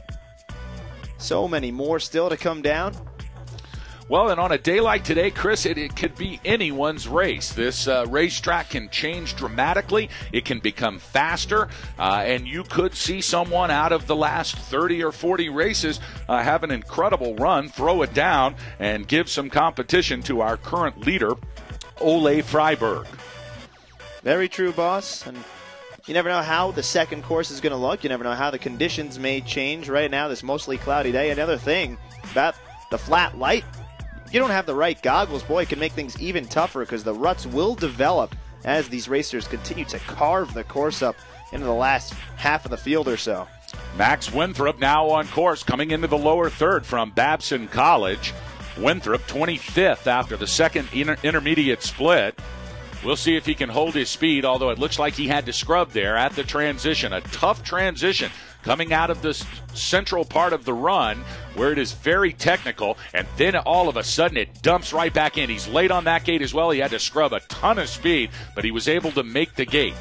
So many more still to come down. Well, and on a day like today, Chris, it could be anyone's race. This racetrack can change dramatically. It can become faster, and you could see someone out of the last 30 or 40 races have an incredible run, throw it down, and give some competition to our current leader, Ole Freiberg. Very true, boss. And you never know how the second course is going to look. You never know how the conditions may change. Right now, this mostly cloudy day. Another thing about the flat light, you don't have the right goggles, boy, it can make things even tougher because the ruts will develop as these racers continue to carve the course up into the last half of the field or so. Max Winthrop now on course, coming into the lower third from Babson College. Winthrop 25th after the second intermediate split. We'll see if he can hold his speed, although it looks like he had to scrub there at the transition. A tough transition coming out of this central part of the run where it is very technical, and then all of a sudden it dumps right back in. He's late on that gate as well. He had to scrub a ton of speed, but he was able to make the gate.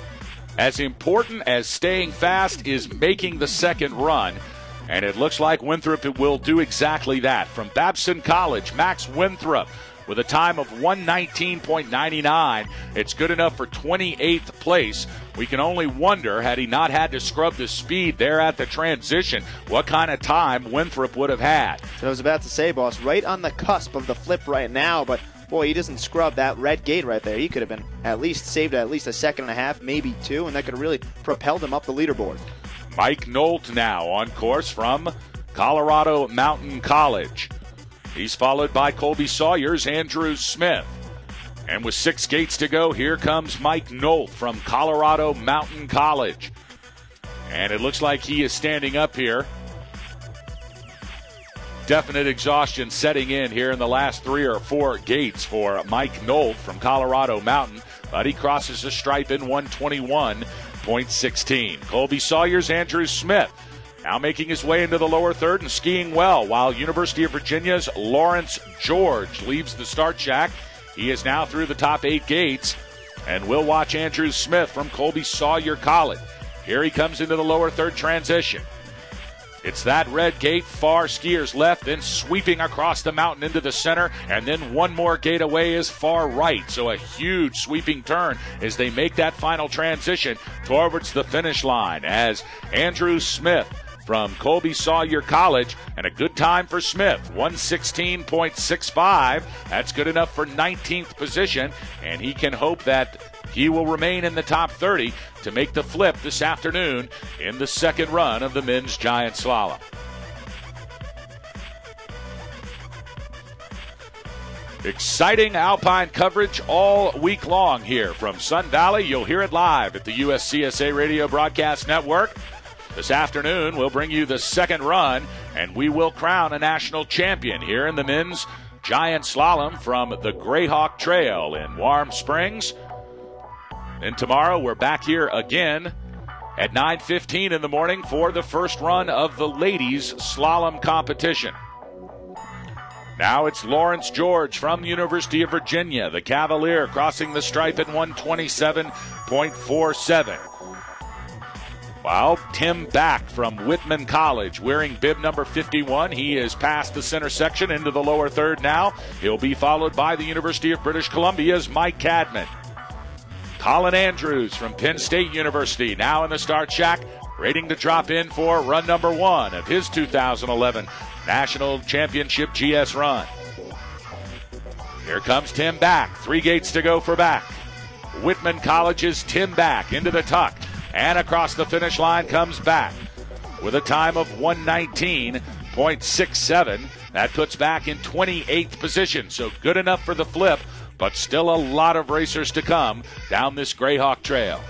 As important as staying fast is making the second run, and it looks like Winthrop will do exactly that. From Babson College, Max Winthrop with a time of 1:19.99. It's good enough for 28th place. We can only wonder, had he not had to scrub the speed there at the transition, what kind of time Winthrop would have had. So I was about to say, boss, right on the cusp of the flip right now, but boy, he doesn't scrub that red gate right there. He could have been at least saved at least a second and a half, maybe 2, and that could have really propelled him up the leaderboard. Mike Nolt now on course from Colorado Mountain College. He's followed by Colby Sawyer's Andrew Smith. And with 6 gates to go, here comes Mike Nolt from Colorado Mountain College. And it looks like he is standing up here. Definite exhaustion setting in here in the last 3 or 4 gates for Mike Nolt from Colorado Mountain. But he crosses the stripe in 1:21.16. Colby Sawyer's Andrew Smith now making his way into the lower third and skiing well, while University of Virginia's Lawrence George leaves the start shack. He is now through the top 8 gates, and we'll watch Andrew Smith from Colby Sawyer College. Here he comes into the lower third transition. It's that red gate, far skiers left, then sweeping across the mountain into the center, and then one more gate away is far right. So a huge sweeping turn as they make that final transition towards the finish line as Andrew Smith from Colby Sawyer College, and a good time for Smith, 1:16.65. That's good enough for 19th position, and he can hope that he will remain in the top 30 to make the flip this afternoon in the second run of the men's giant slalom. Exciting Alpine coverage all week long here from Sun Valley. You'll hear it live at the USCSA Radio Broadcast Network. This afternoon, we'll bring you the second run, and we will crown a national champion here in the men's giant slalom from the Grayhawk Trail in Warm Springs. Then tomorrow, we're back here again at 9:15 in the morning for the first run of the ladies' slalom competition. Now it's Lawrence George from the University of Virginia, the Cavalier, crossing the stripe at 1:27.47. While Tim Back from Whitman College, wearing bib number 51, he is past the center section into the lower third now. He'll be followed by the University of British Columbia's Mike Cadman. Colin Andrews from Penn State University, now in the start shack, waiting to drop in for run number 1 of his 2011 National Championship GS run. Here comes Tim Back. 3 gates to go for Back. Whitman College's Tim Back into the tuck. And across the finish line comes Back with a time of 1:19.67. That puts Back in 28th position. So good enough for the flip, but still a lot of racers to come down this Grayhawk Trail.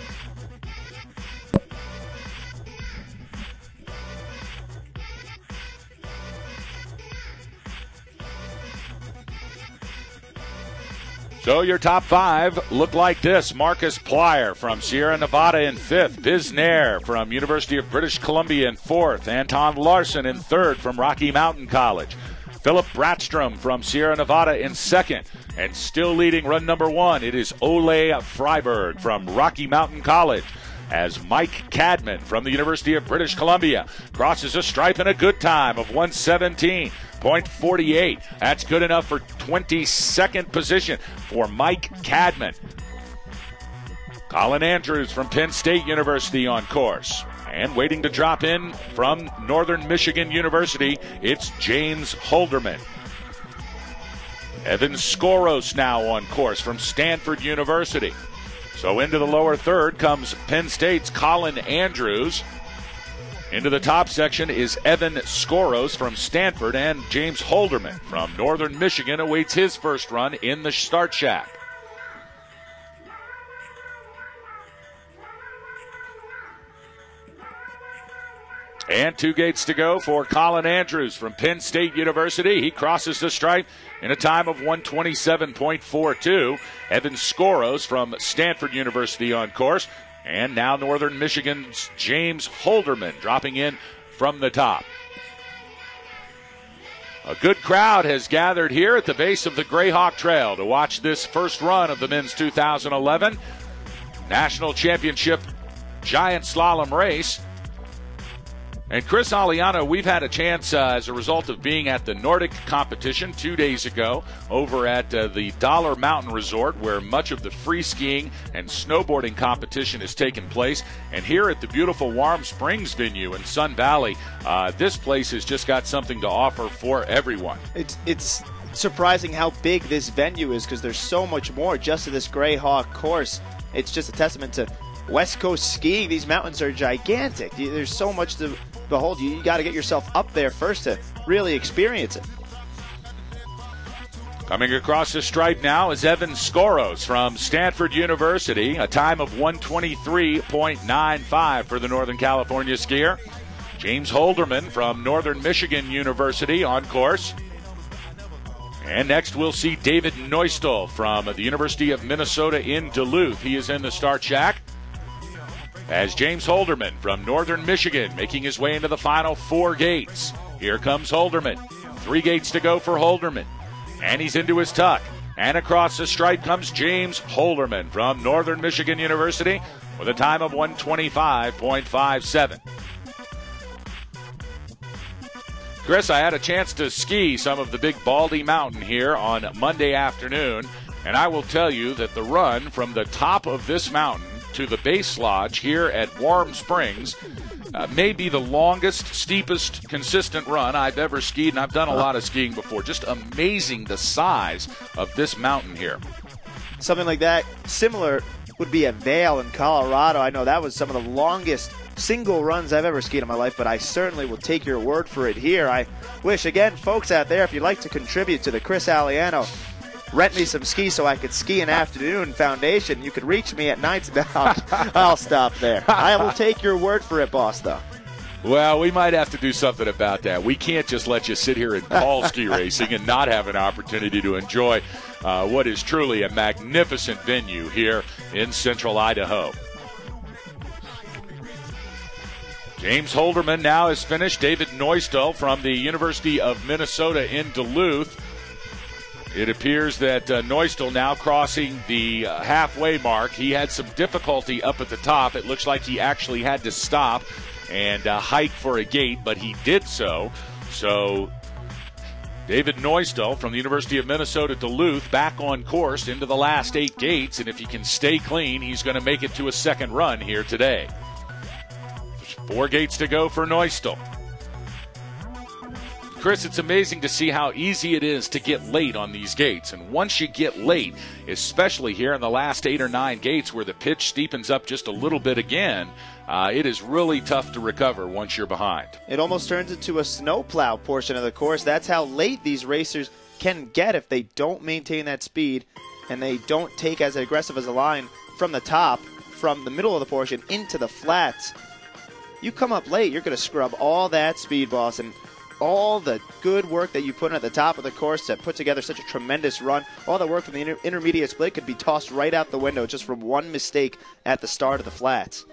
So your top 5 look like this. Marcus Plyer from Sierra Nevada in 5th. Biz Nair from University of British Columbia in 4th. Anton Larson in 3rd from Rocky Mountain College. Philip Bratstrom from Sierra Nevada in 2nd. And still leading run number 1, it is Ole Freiberg from Rocky Mountain College, as Mike Cadman from the University of British Columbia crosses a stripe in a good time of 1:17.48. That's good enough for 22nd position for Mike Cadman. Colin Andrews from Penn State University on course. And waiting to drop in from Northern Michigan University, it's James Holderman. Evan Skoros now on course from Stanford University. So into the lower third comes Penn State's Colin Andrews. Into the top section is Evan Skoros from Stanford, and James Holderman from Northern Michigan awaits his first run in the start shack. And 2 gates to go for Colin Andrews from Penn State University. He crosses the stripe in a time of 1:27.42. Evan Skoros from Stanford University on course. And now Northern Michigan's James Holderman dropping in from the top. A good crowd has gathered here at the base of the Grayhawk Trail to watch this first run of the men's 2011 National Championship Giant Slalom race. And Chris Aliano, we've had a chance as a result of being at the Nordic competition 2 days ago over at the Dollar Mountain Resort, where much of the free skiing and snowboarding competition has taken place. And here at the beautiful Warm Springs venue in Sun Valley, this place has just got something to offer for everyone. It's surprising how big this venue is, because there's so much more just to this Grayhawk course. It's just a testament to West Coast skiing. These mountains are gigantic. There's so much to behold. You got to get yourself up there first to really experience it. Coming across the stripe now is Evan Skoros from Stanford University, a time of 1:23.95 for the Northern California skier. James Holderman from Northern Michigan University on course. And next we'll see David Neustel from the University of Minnesota in Duluth. He is in the start shack, as James Holderman from Northern Michigan making his way into the final 4 gates. Here comes Holderman. 3 gates to go for Holderman. And he's into his tuck. And across the stripe comes James Holderman from Northern Michigan University with a time of 1:25.57. Chris, I had a chance to ski some of the Big Baldy Mountain here on Monday afternoon, and I will tell you that the run from the top of this mountain to the base lodge here at Warm Springs may be the longest, steepest, consistent run I've ever skied, and I've done a lot of skiing before. Just amazing the size of this mountain here. Something like that, similar, would be a Vail in Colorado. I know that was some of the longest single runs I've ever skied in my life, but I certainly will take your word for it here. I wish, again, folks out there, if you'd like to contribute to the Chris Aliano Rent Me Some Skis So I Could Ski an Afternoon Foundation, you could reach me at Knightsbound. I'll stop there. I will take your word for it, boss, though. Well, we might have to do something about that. We can't just let you sit here and call ski racing and not have an opportunity to enjoy what is truly a magnificent venue here in central Idaho. James Holderman now has finished. David Neustell from the University of Minnesota in Duluth. It appears that Neustell now crossing the halfway mark. He had some difficulty up at the top. It looks like he actually had to stop and hike for a gate, but he did so. So David Neustell from the University of Minnesota Duluth back on course into the last 8 gates, and if he can stay clean, he's going to make it to a second run here today. 4 gates to go for Neustell. Chris, it's amazing to see how easy it is to get late on these gates. And once you get late, especially here in the last 8 or 9 gates where the pitch steepens up just a little bit again, it is really tough to recover once you're behind. It almost turns into a snowplow portion of the course. That's how late these racers can get if they don't maintain that speed and they don't take as aggressive as a line from the top, from the middle of the portion into the flats. You come up late, you're going to scrub all that speed, boss, and all the good work that you put in at the top of the course to put together such a tremendous run, all the work from the intermediate split could be tossed right out the window just from one mistake at the start of the flats.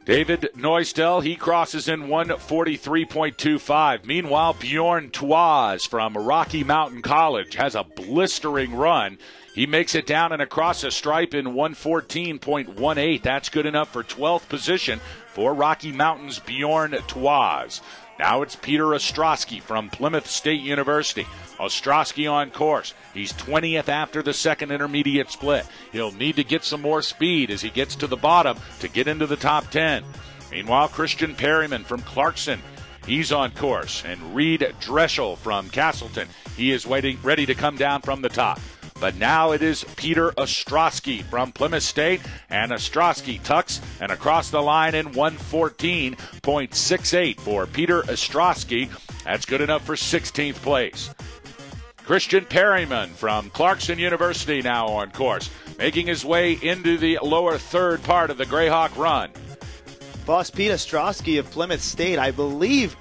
David Neustell, he crosses in 1:43.25. Meanwhile, Bjorn Twas from Rocky Mountain College has a blistering run. He makes it down and across a stripe in 1:14.18. That's good enough for 12th position for Rocky Mountain's Bjorn Twas. Now it's Peter Ostrowski from Plymouth State University. Ostrowski on course. He's 20th after the second intermediate split. He'll need to get some more speed as he gets to the bottom to get into the top 10. Meanwhile, Christian Perryman from Clarkson, he's on course. And Reed Dreschel from Castleton, he is ready to come down from the top. But now it is Peter Ostrowski from Plymouth State, and Ostrowski tucks and across the line in 1:14.68 for Peter Ostrowski. That's good enough for 16th place. Christian Perryman from Clarkson University now on course, making his way into the lower third part of the Greyhawk run. Boss Pete Ostrowski of Plymouth State, I believe,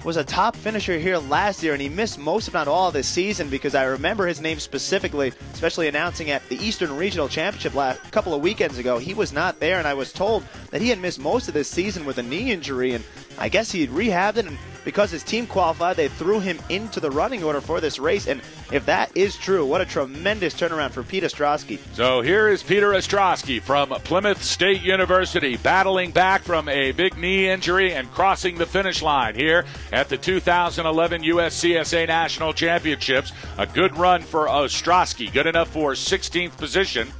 was a top finisher here last year, and he missed most, if not all, of this season because I remember his name specifically, especially announcing at the Eastern Regional Championship a couple of weekends ago. He was not there, and I was told that he had missed most of this season with a knee injury, and I guess he had rehabbed it, and because his team qualified, they threw him into the running order for this race, and if that is true, what a tremendous turnaround for Pete Ostrowski. So here is Peter Ostrowski from Plymouth State University, battling back from a big knee injury and crossing the finish line here at the 2011 USCSA National Championships. A good run for Ostrowski, good enough for 16th position.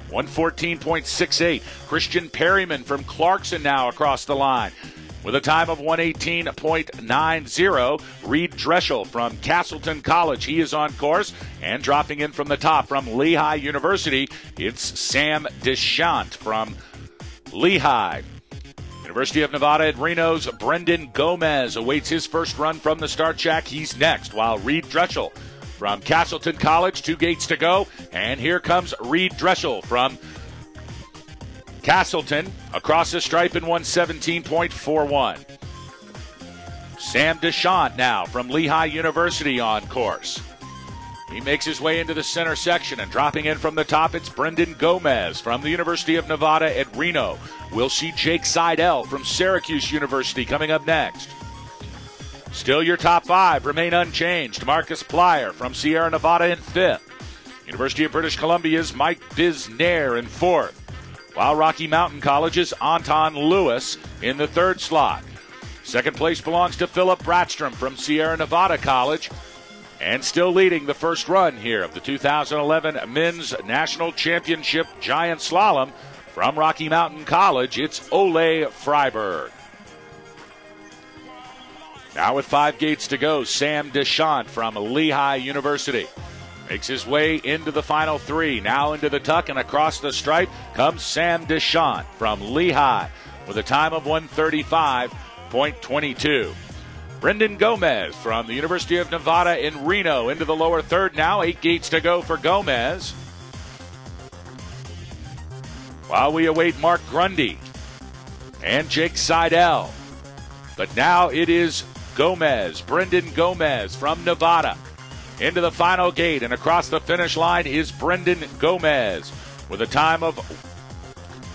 1:14.68. Christian Perryman from Clarkson now across the line with a time of 1:18.90. Reed Dreschel from Castleton College, he is on course. And dropping in from the top from Lehigh University, it's Sam Deschamps from Lehigh. University of Nevada at Reno's Brendan Gomez awaits his first run from the start shack. He's next, while Reed Dreschel from Castleton College, 2 gates to go. And here comes Reed Dreschel from Castleton across the stripe in 1:17.41. Sam Deschamps now from Lehigh University on course. He makes his way into the center section, and dropping in from the top, it's Brendan Gomez from the University of Nevada at Reno. We'll see Jake Seidel from Syracuse University coming up next. Still your top 5 remain unchanged. Marcus Plyer from Sierra Nevada in 5th. University of British Columbia's Mike Bisnair in 4th. While Rocky Mountain College's Anton Lewis in the 3rd slot. Second place belongs to Philip Bratstrom from Sierra Nevada College. And still leading the first run here of the 2011 Men's National Championship Giant Slalom from Rocky Mountain College, it's Ole Freiberg. Now with 5 gates to go, Sam Deschamps from Lehigh University makes his way into the final 3. Now into the tuck and across the stripe comes Sam Deschamps from Lehigh with a time of 1:35.22. Brendan Gomez from the University of Nevada in Reno into the lower third now. 8 gates to go for Gomez. While we await Mark Grundy and Jake Seidel But now it is Gomez, Brendan Gomez from Nevada. Into the final gate and across the finish line is Brendan Gomez with a time of,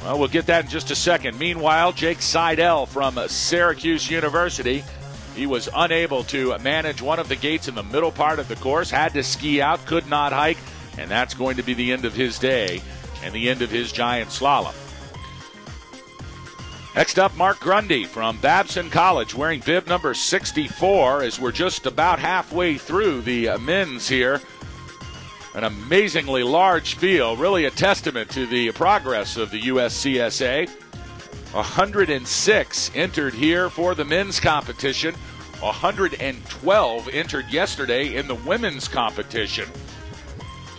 well, we'll get that in just a second. Meanwhile, Jake Seidel from Syracuse University, he was unable to manage one of the gates in the middle part of the course, had to ski out, could not hike, and that's going to be the end of his day and the end of his giant slalom. Next up, Mark Grundy from Babson College, wearing bib number 64, as we're just about halfway through the men's here. An amazingly large field, really a testament to the progress of the USCSA. 106 entered here for the men's competition. 112 entered yesterday in the women's competition.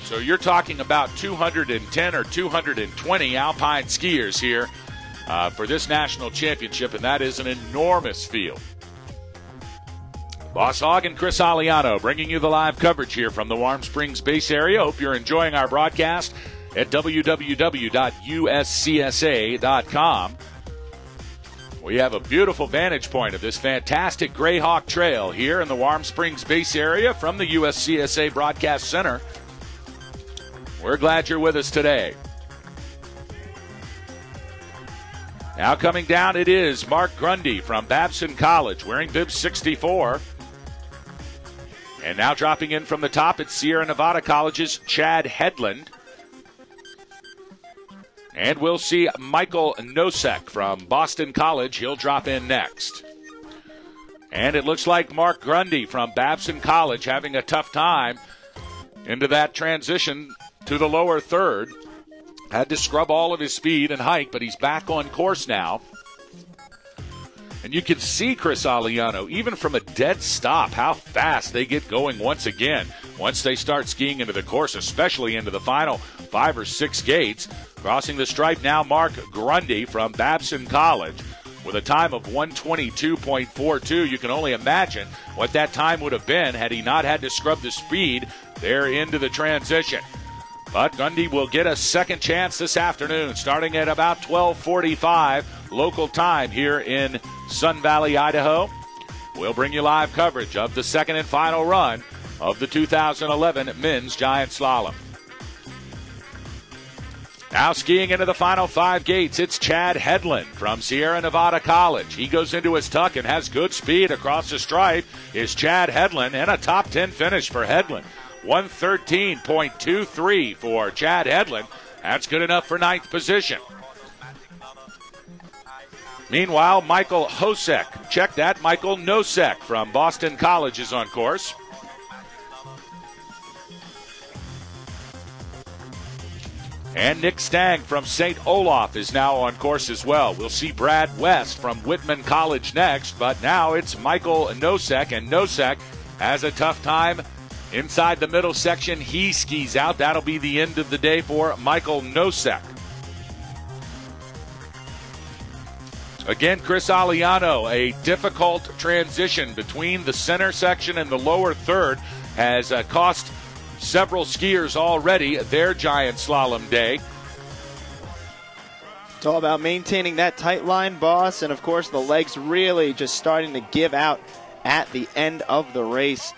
So you're talking about 210 or 220 alpine skiers here for this national championship, and that is an enormous field. Boss Hogg and Chris Aliano bringing you the live coverage here from the Warm Springs base area. Hope you're enjoying our broadcast at www.uscsa.com. We have a beautiful vantage point of this fantastic Greyhawk Trail here in the Warm Springs base area from the USCSA Broadcast Center. We're glad you're with us today. Now coming down, it is Mark Grundy from Babson College, wearing bib 64. And now dropping in from the top, it's Sierra Nevada College's Chad Headland. And we'll see Michael Nosek from Boston College. He'll drop in next. And it looks like Mark Grundy from Babson College having a tough time into that transition to the lower third. Had to scrub all of his speed and hike, but he's back on course now. And you can see Chris Aliano, even from a dead stop, how fast they get going once again. Once they start skiing into the course, especially into the final 5 or 6 gates. Crossing the stripe now, Mark Grundy from Babson College with a time of 122.42. You can only imagine what that time would have been had he not had to scrub the speed there into the transition. But Grundy will get a second chance this afternoon, starting at about 12:45 local time here in Sun Valley, Idaho. We'll bring you live coverage of the second and final run of the 2011 Men's Giant Slalom. Now skiing into the final 5 gates, it's Chad Headland from Sierra Nevada College. He goes into his tuck and has good speed across the stripe. Is Chad Headland, and a top 10 finish for Headland. 113.23 for Chad Headland. That's good enough for 9th position. Meanwhile, Michael Hosek, check that, Michael Nosek from Boston College is on course. And Nick Stang from St. Olaf is now on course as well. We'll see Brad West from Whitman College next, but now it's Michael Nosek, and Nosek has a tough time inside the middle section. He skis out. That'll be the end of the day for Michael Nosek. Again, Chris Aliano, a difficult transition between the center section and the lower third has cost several skiers already their giant slalom day. It's all about maintaining that tight line, boss, and of course the legs really just starting to give out at the end of the race.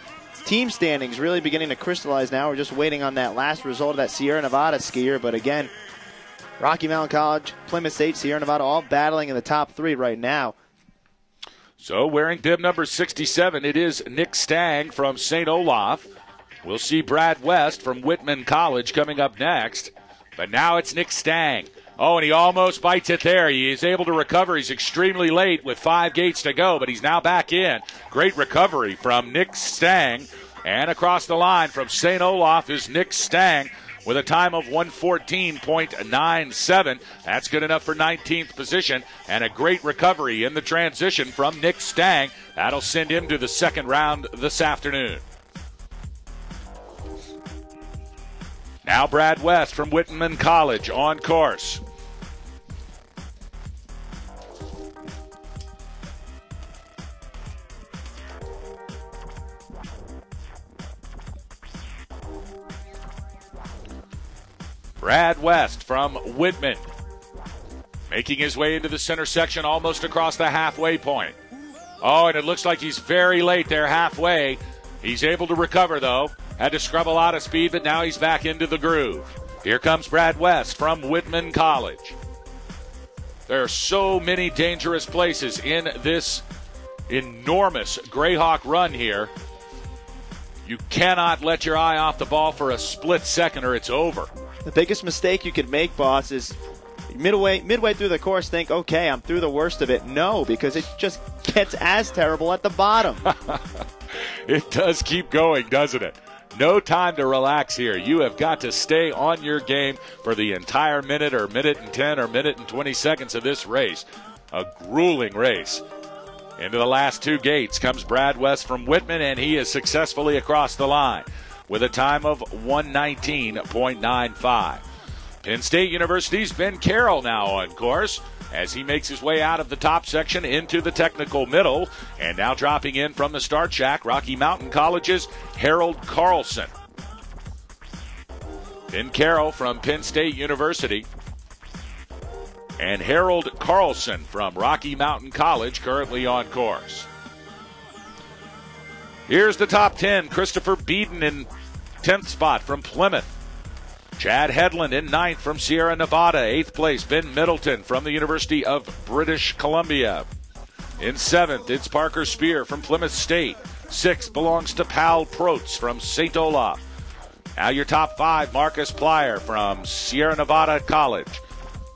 Team standings really beginning to crystallize now. We're just waiting on that last result of that Sierra Nevada skier. But again, Rocky Mountain College, Plymouth State, Sierra Nevada all battling in the top 3 right now. So wearing bib number 67, it is Nick Stang from St. Olaf. We'll see Brad West from Whitman College coming up next. But now it's Nick Stang. Oh, and he almost bites it there. He is able to recover. He's extremely late with 5 gates to go, but he's now back in. Great recovery from Nick Stang. And across the line from St. Olaf is Nick Stang with a time of 114.97. That's good enough for 19th position. And a great recovery in the transition from Nick Stang. That'll send him to the second round this afternoon. Now Brad West from Whitman College on course. Brad West from Whitman making his way into the center section almost across the halfway point. Oh, and it looks like he's very late there, halfway. He's able to recover, though. Had to scrub a lot of speed, but now he's back into the groove. Here comes Brad West from Whitman College. There are so many dangerous places in this enormous Greyhawk run here. You cannot let your eye off the ball for a split second or it's over. The biggest mistake you could make, boss, is midway through the course think, okay, I'm through the worst of it. No, because it just gets as terrible at the bottom. It does keep going, doesn't it? No time to relax here. You have got to stay on your game for the entire minute or minute and 10 or minute and 20 seconds of this race. A grueling race. Into the last two gates comes Brad West from Whitman, and he is successfully across the line with a time of 1:19.95. Penn State University's Ben Carroll now on course as he makes his way out of the top section into the technical middle, and now dropping in from the start shack, Rocky Mountain College's Harold Carlson. Ben Carroll from Penn State University and Harold Carlson from Rocky Mountain College currently on course. Here's the top 10. Christopher Beeden in 10th spot from Plymouth. Chad Headland in 9th from Sierra Nevada. 8th place, Ben Middleton from the University of British Columbia. In 7th, it's Parker Spear from Plymouth State. 6th belongs to Pal Protz from St. Olaf. Now your top 5, Marcus Plyer from Sierra Nevada College.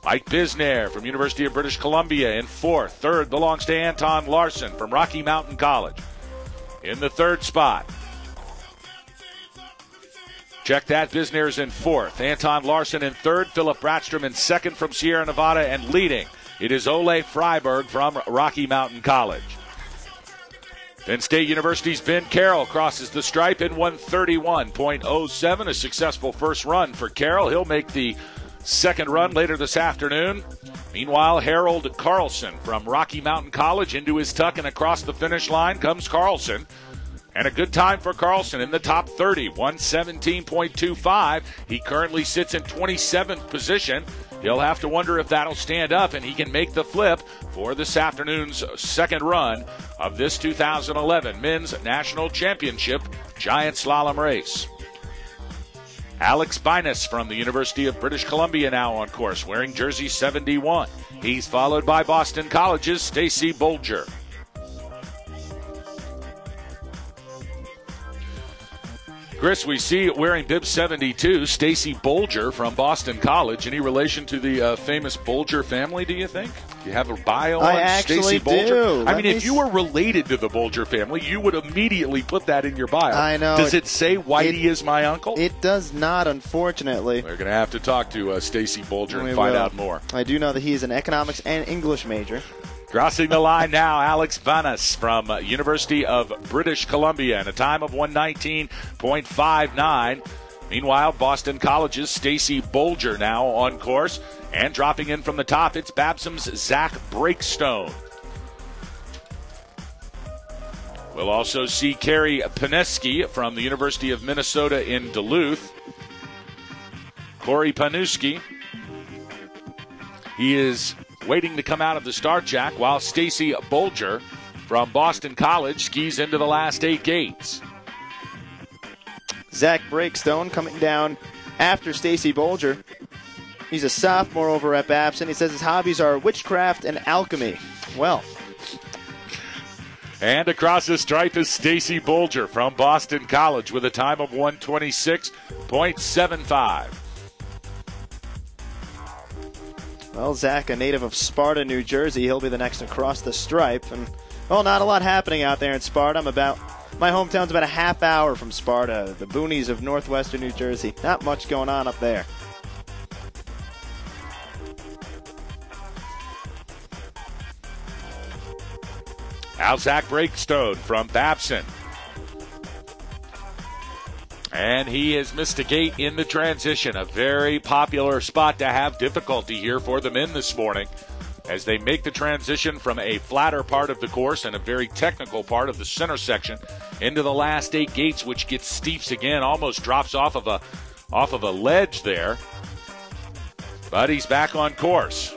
Mike Bisnair from University of British Columbia in 4th. 3rd belongs to Anton Larson from Rocky Mountain College. In the 3rd spot, check that, Bisnair's in 4th. Anton Larson in 3rd. Philip Bratstrom in 2nd from Sierra Nevada. And leading, it is Ole Freiberg from Rocky Mountain College. Penn State University's Ben Carroll crosses the stripe in 1:31.07. A successful first run for Carroll. He'll make the second run later this afternoon. Meanwhile, Harold Carlson from Rocky Mountain College into his tuck, and across the finish line comes Carlson. And a good time for Carlson in the top 30, 1:17.25. He currently sits in 27th position. He'll have to wonder if that'll stand up and he can make the flip for this afternoon's second run of this 2011 Men's National Championship Giant Slalom Race. Alex Binus from the University of British Columbia now on course, wearing jersey 71. He's followed by Boston College's Stacy Bolger. Chris, we see wearing bib 72, Stacy Bolger from Boston College. Any relation to the famous Bolger family, do you think? Do you have a bio on Stacy Bolger? I mean, if you were related to the Bolger family, you would immediately put that in your bio. I know. Does it say Whitey is my uncle? It does not, unfortunately. We're going to have to talk to Stacy Bolger and find out more. I do know that he is an economics and English major. Crossing the line now, Alex Vannas from University of British Columbia in a time of 1:19.59. Meanwhile, Boston College's Stacy Bolger now on course. And dropping in from the top, it's Babsom's Zach Breakstone. We'll also see Kerry Paneski from the University of Minnesota in Duluth. Corey Panuski. He is waiting to come out of the start jack, while Stacy Bolger from Boston College skis into the last 8 gates. Zach Breakstone coming down after Stacy Bolger. He's a sophomore over at Babson. He says his hobbies are witchcraft and alchemy. Well. And across the stripe is Stacy Bolger from Boston College with a time of 1:26.75. Well, Zach, a native of Sparta, New Jersey, he'll be the next to cross the stripe. And, well, not a lot happening out there in Sparta. My hometown's about a half hour from Sparta, the boonies of northwestern New Jersey. Not much going on up there. Now Zach Breakstone from Babson. And he has missed a gate in the transition. A very popular spot to have difficulty here for the men this morning as they make the transition from a flatter part of the course and a very technical part of the center section into the last 8 gates, which gets steeps again, almost drops off of a ledge there. But he's back on course.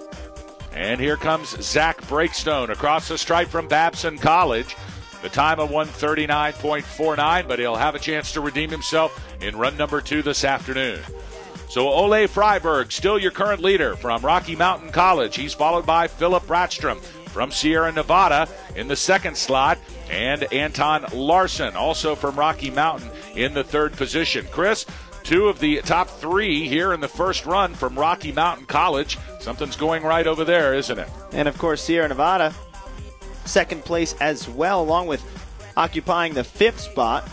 And here comes Zach Breakstone across the stripe from Babson College. The time of 1:39.49, but he'll have a chance to redeem himself in run number 2 this afternoon. So Ole Freiberg, still your current leader from Rocky Mountain College. He's followed by Philip Ratstrom from Sierra Nevada in the second slot, and Anton Larson, also from Rocky Mountain, in the third position. Chris, 2 of the top 3 here in the first run from Rocky Mountain College. Something's going right over there, isn't it? And, of course, Sierra Nevada, second place as well, along with occupying the 5th spot.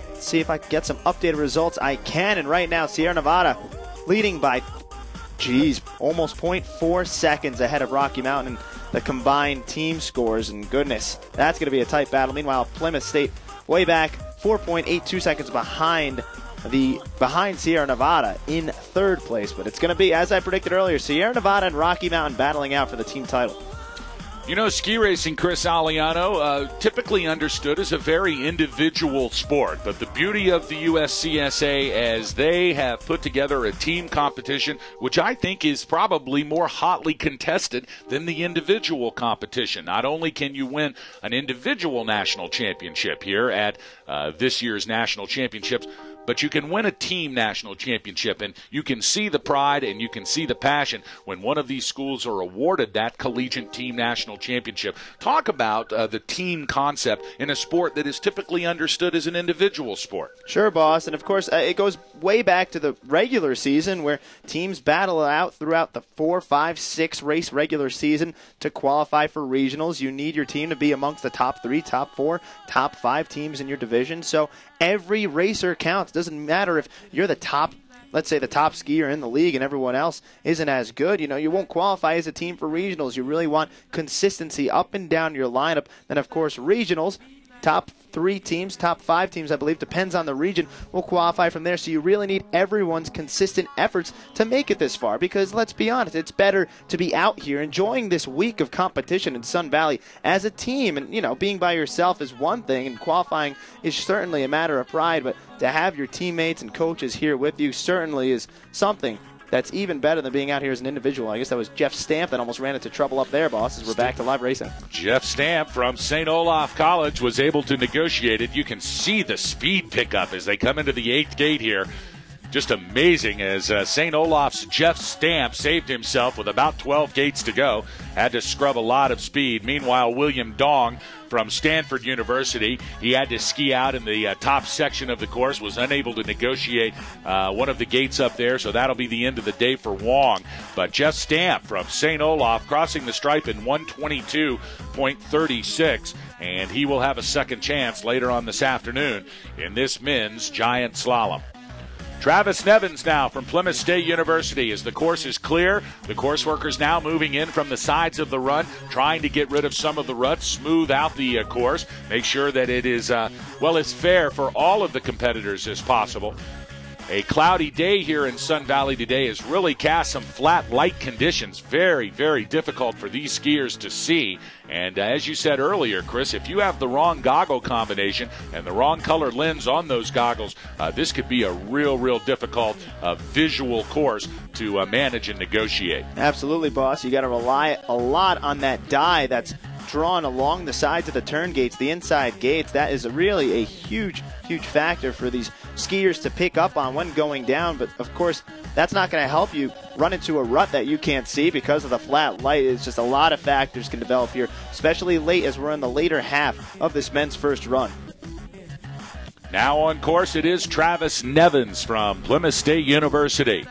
Let's see if I can get some updated results. I can, and right now Sierra Nevada leading by, almost 0.4 seconds ahead of Rocky Mountain in the combined team scores, and goodness, that's going to be a tight battle. Meanwhile, Plymouth State way back, 4.82 seconds behind Sierra Nevada in third place. But it's going to be, as I predicted earlier, Sierra Nevada and Rocky Mountain battling out for the team title. You know, ski racing, Chris Aliano, typically understood as a very individual sport. But the beauty of the USCSA, as they have put together a team competition, which I think is probably more hotly contested than the individual competition. Not only can you win an individual national championship here at this year's national championships, but you can win a team national championship, and you can see the pride and you can see the passion when one of these schools are awarded that collegiate team national championship. Talk about the team concept in a sport that is typically understood as an individual sport. Sure, boss. And, of course, it goes way back to the regular season where teams battle out throughout the 4, 5, 6 race regular season to qualify for regionals. You need your team to be amongst the top 3, top 4, top 5 teams in your division. So every racer counts. Doesn't matter if you're the top, let's say the top skier in the league and everyone else isn't as good. You know, you won't qualify as a team for regionals. You really want consistency up and down your lineup. Then, of course, regionals, top 3 teams, top 5 teams, I believe, depends on the region, will qualify from there. So you really need everyone's consistent efforts to make it this far, because let's be honest, it's better to be out here enjoying this week of competition in Sun Valley as a team. And, you know, being by yourself is one thing, and qualifying is certainly a matter of pride, but to have your teammates and coaches here with you certainly is something that's even better than being out here as an individual. I guess that was Jeff Stamp that almost ran into trouble up there, boss, as we're back to live racing. Jeff Stamp from St. Olaf College was able to negotiate it. You can see the speed pickup as they come into the 8th gate here. Just amazing as St. Olaf's Jeff Stamp saved himself with about 12 gates to go. Had to scrub a lot of speed. Meanwhile, William Dong from Stanford University, he had to ski out in the top section of the course, was unable to negotiate one of the gates up there, so that'll be the end of the day for Wong. But Jeff Stamp from St. Olaf crossing the stripe in 1:22.36, and he will have a second chance later on this afternoon in this men's giant slalom. Travis Nevins now from Plymouth State University. As the course is clear, the course workers now moving in from the sides of the run, trying to get rid of some of the ruts, smooth out the course, make sure that it is, as fair for all of the competitors as possible. A cloudy day here in Sun Valley today has really cast some flat, light conditions. Very, very difficult for these skiers to see. And as you said earlier, Chris, if you have the wrong goggle combination and the wrong colored lens on those goggles, this could be a real difficult visual course to manage and negotiate. Absolutely, boss. You got to rely a lot on that dye that's drawn along the sides of the turn gates, the inside gates. That is really a huge factor for these skiers to pick up on when going down. But of course, that's not going to help you run into a rut that you can't see because of the flat light. It's just a lot of factors can develop here, especially late as we're in the later half of this men's first run. Now on course, it is Travis Nevins from Plymouth State University.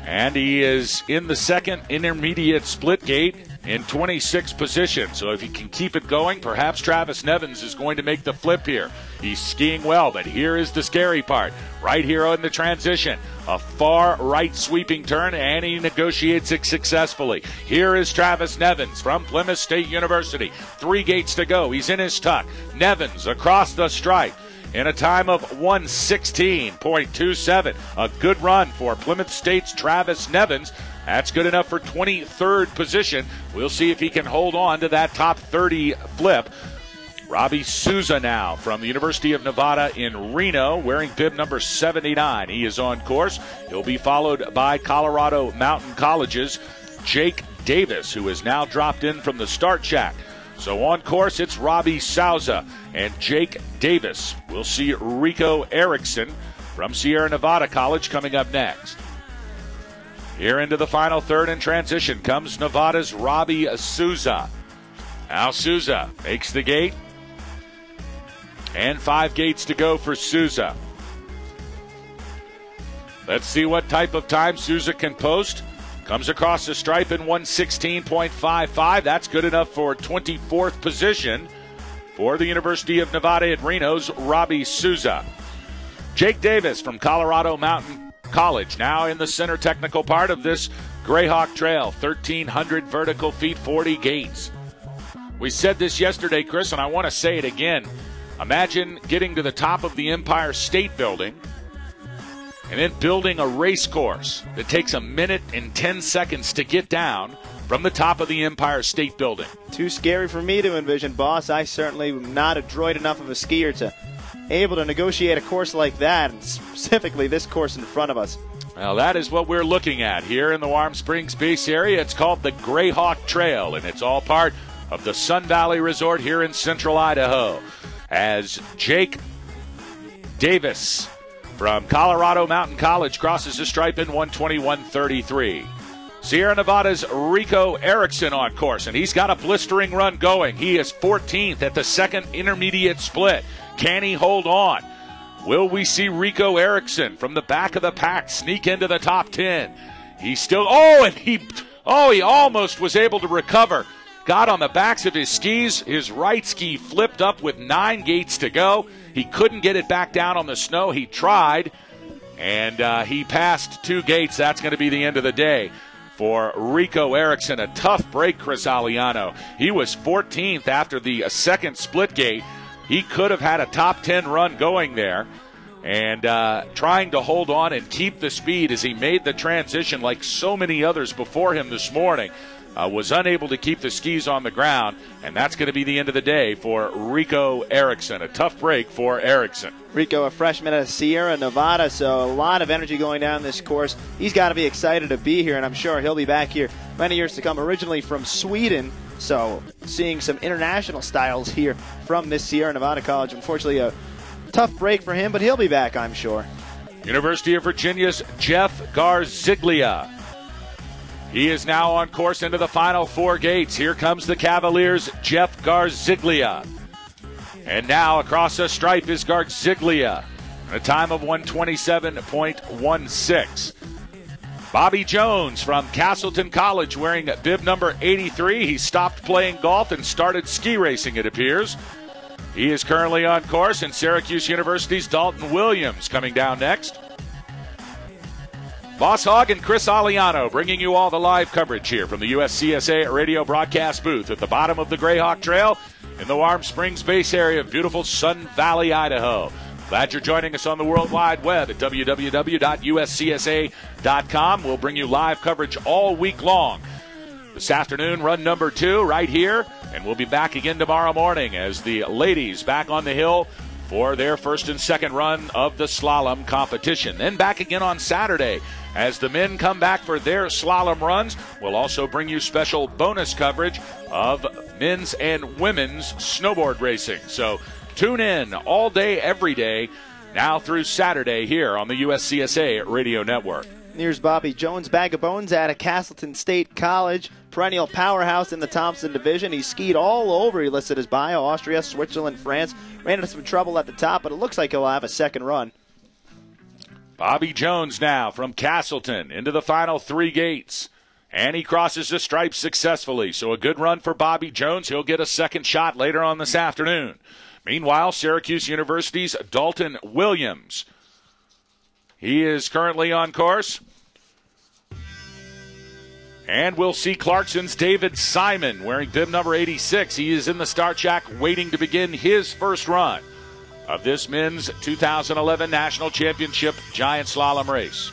And he is in the second intermediate split gate in 26th position. So if he can keep it going, perhaps Travis Nevins is going to make the flip here. He's skiing well, but here is the scary part. Right here on the transition, a far right sweeping turn, and he negotiates it successfully. Here is Travis Nevins from Plymouth State University. 3 gates to go. He's in his tuck. Nevins across the stripe in a time of 1:16.27. A good run for Plymouth State's Travis Nevins. That's good enough for 23rd position. We'll see if he can hold on to that top 30 flip. Robbie Souza now from the University of Nevada in Reno, wearing bib number 79. He is on course. He'll be followed by Colorado Mountain College's Jake Davis, who has now dropped in from the start shack. So on course, it's Robbie Souza and Jake Davis. We'll see Rico Erickson from Sierra Nevada College coming up next. Here into the final third in transition comes Nevada's Robbie Souza. Now Souza makes the gate. And 5 gates to go for Souza. Let's see what type of time Souza can post. Comes across the stripe in 1:16.55. That's good enough for 24th position for the University of Nevada at Reno's Robbie Souza. Jake Davis from Colorado Mountain College, now in the center technical part of this Grayhawk Trail. 1,300 vertical feet, 40 gates. We said this yesterday, Chris, and I want to say it again. Imagine getting to the top of the Empire State Building and then building a race course that takes 1 minute and 10 seconds to get down from the top of the Empire State Building. Too scary for me to envision, boss. I certainly am not adroit enough of a skier to able to negotiate a course like that, and specifically this course in front of us. Well, that is what we're looking at here in the Warm Springs base area. It's called the Grayhawk Trail, and it's all part of the Sun Valley Resort here in central Idaho. As Jake Davis from Colorado Mountain College crosses the stripe in 1:21.33. Sierra Nevada's Rico Erickson on course, and he's got a blistering run going. He is 14th at the second intermediate split. Can he hold on? Will we see Rico Erickson from the back of the pack sneak into the top 10? He still, he almost was able to recover. Got on the backs of his skis. His right ski flipped up with 9 gates to go. He couldn't get it back down on the snow. He tried, and he passed 2 gates. That's going to be the end of the day for Rico Erickson. A tough break, Chris Aliano. He was 14th after the second split gate. He could have had a top 10 run going there, and trying to hold on and keep the speed as he made the transition like so many others before him this morning. Was unable to keep the skis on the ground, and that's going to be the end of the day for Rico Erickson. A tough break for Erickson. Rico, a freshman at Sierra Nevada, so a lot of energy going down this course. He's got to be excited to be here, and I'm sure he'll be back here many years to come. Originally from Sweden, so seeing some international styles here from this Sierra Nevada College. Unfortunately, a tough break for him, but he'll be back, I'm sure. University of Virginia's Jeff Garziglia. He is now on course into the final 4 gates. Here comes the Cavaliers' Jeff Garziglia. And now across the stripe is Garziglia. A time of 1:27.16. Bobby Jones from Castleton College wearing bib number 83. He stopped playing golf and started ski racing, it appears. He is currently on course, and Syracuse University's Dalton Williams coming down next. Boss Hogg and Chris Aliano bringing you all the live coverage here from the USCSA radio broadcast booth at the bottom of the Grayhawk Trail in the Warm Springs base area of beautiful Sun Valley, Idaho. Glad you're joining us on the World Wide Web at www.uscsa.com. We'll bring you live coverage all week long. This afternoon, run number 2 right here, and we'll be back again tomorrow morning as the ladies back on the hill for their first and second run of the slalom competition. Then back again on Saturday as the men come back for their slalom runs. We'll also bring you special bonus coverage of men's and women's snowboard racing. So tune in all day, every day, now through Saturday here on the USCSA Radio Network. Here's Bobby Jones, bag of bones out of Castleton State College, perennial powerhouse in the Thompson division. He skied all over. He listed his bio: Austria, Switzerland, France. Ran into some trouble at the top, but it looks like he'll have a second run. Bobby Jones now from Castleton into the final 3 gates. And he crosses the stripe successfully. So a good run for Bobby Jones. He'll get a second shot later on this afternoon. Meanwhile, Syracuse University's Dalton Williams. He is currently on course. And we'll see Clarkson's David Simon wearing bib number 86. He is in the start shack waiting to begin his first run of this men's 2011 National Championship Giant Slalom race.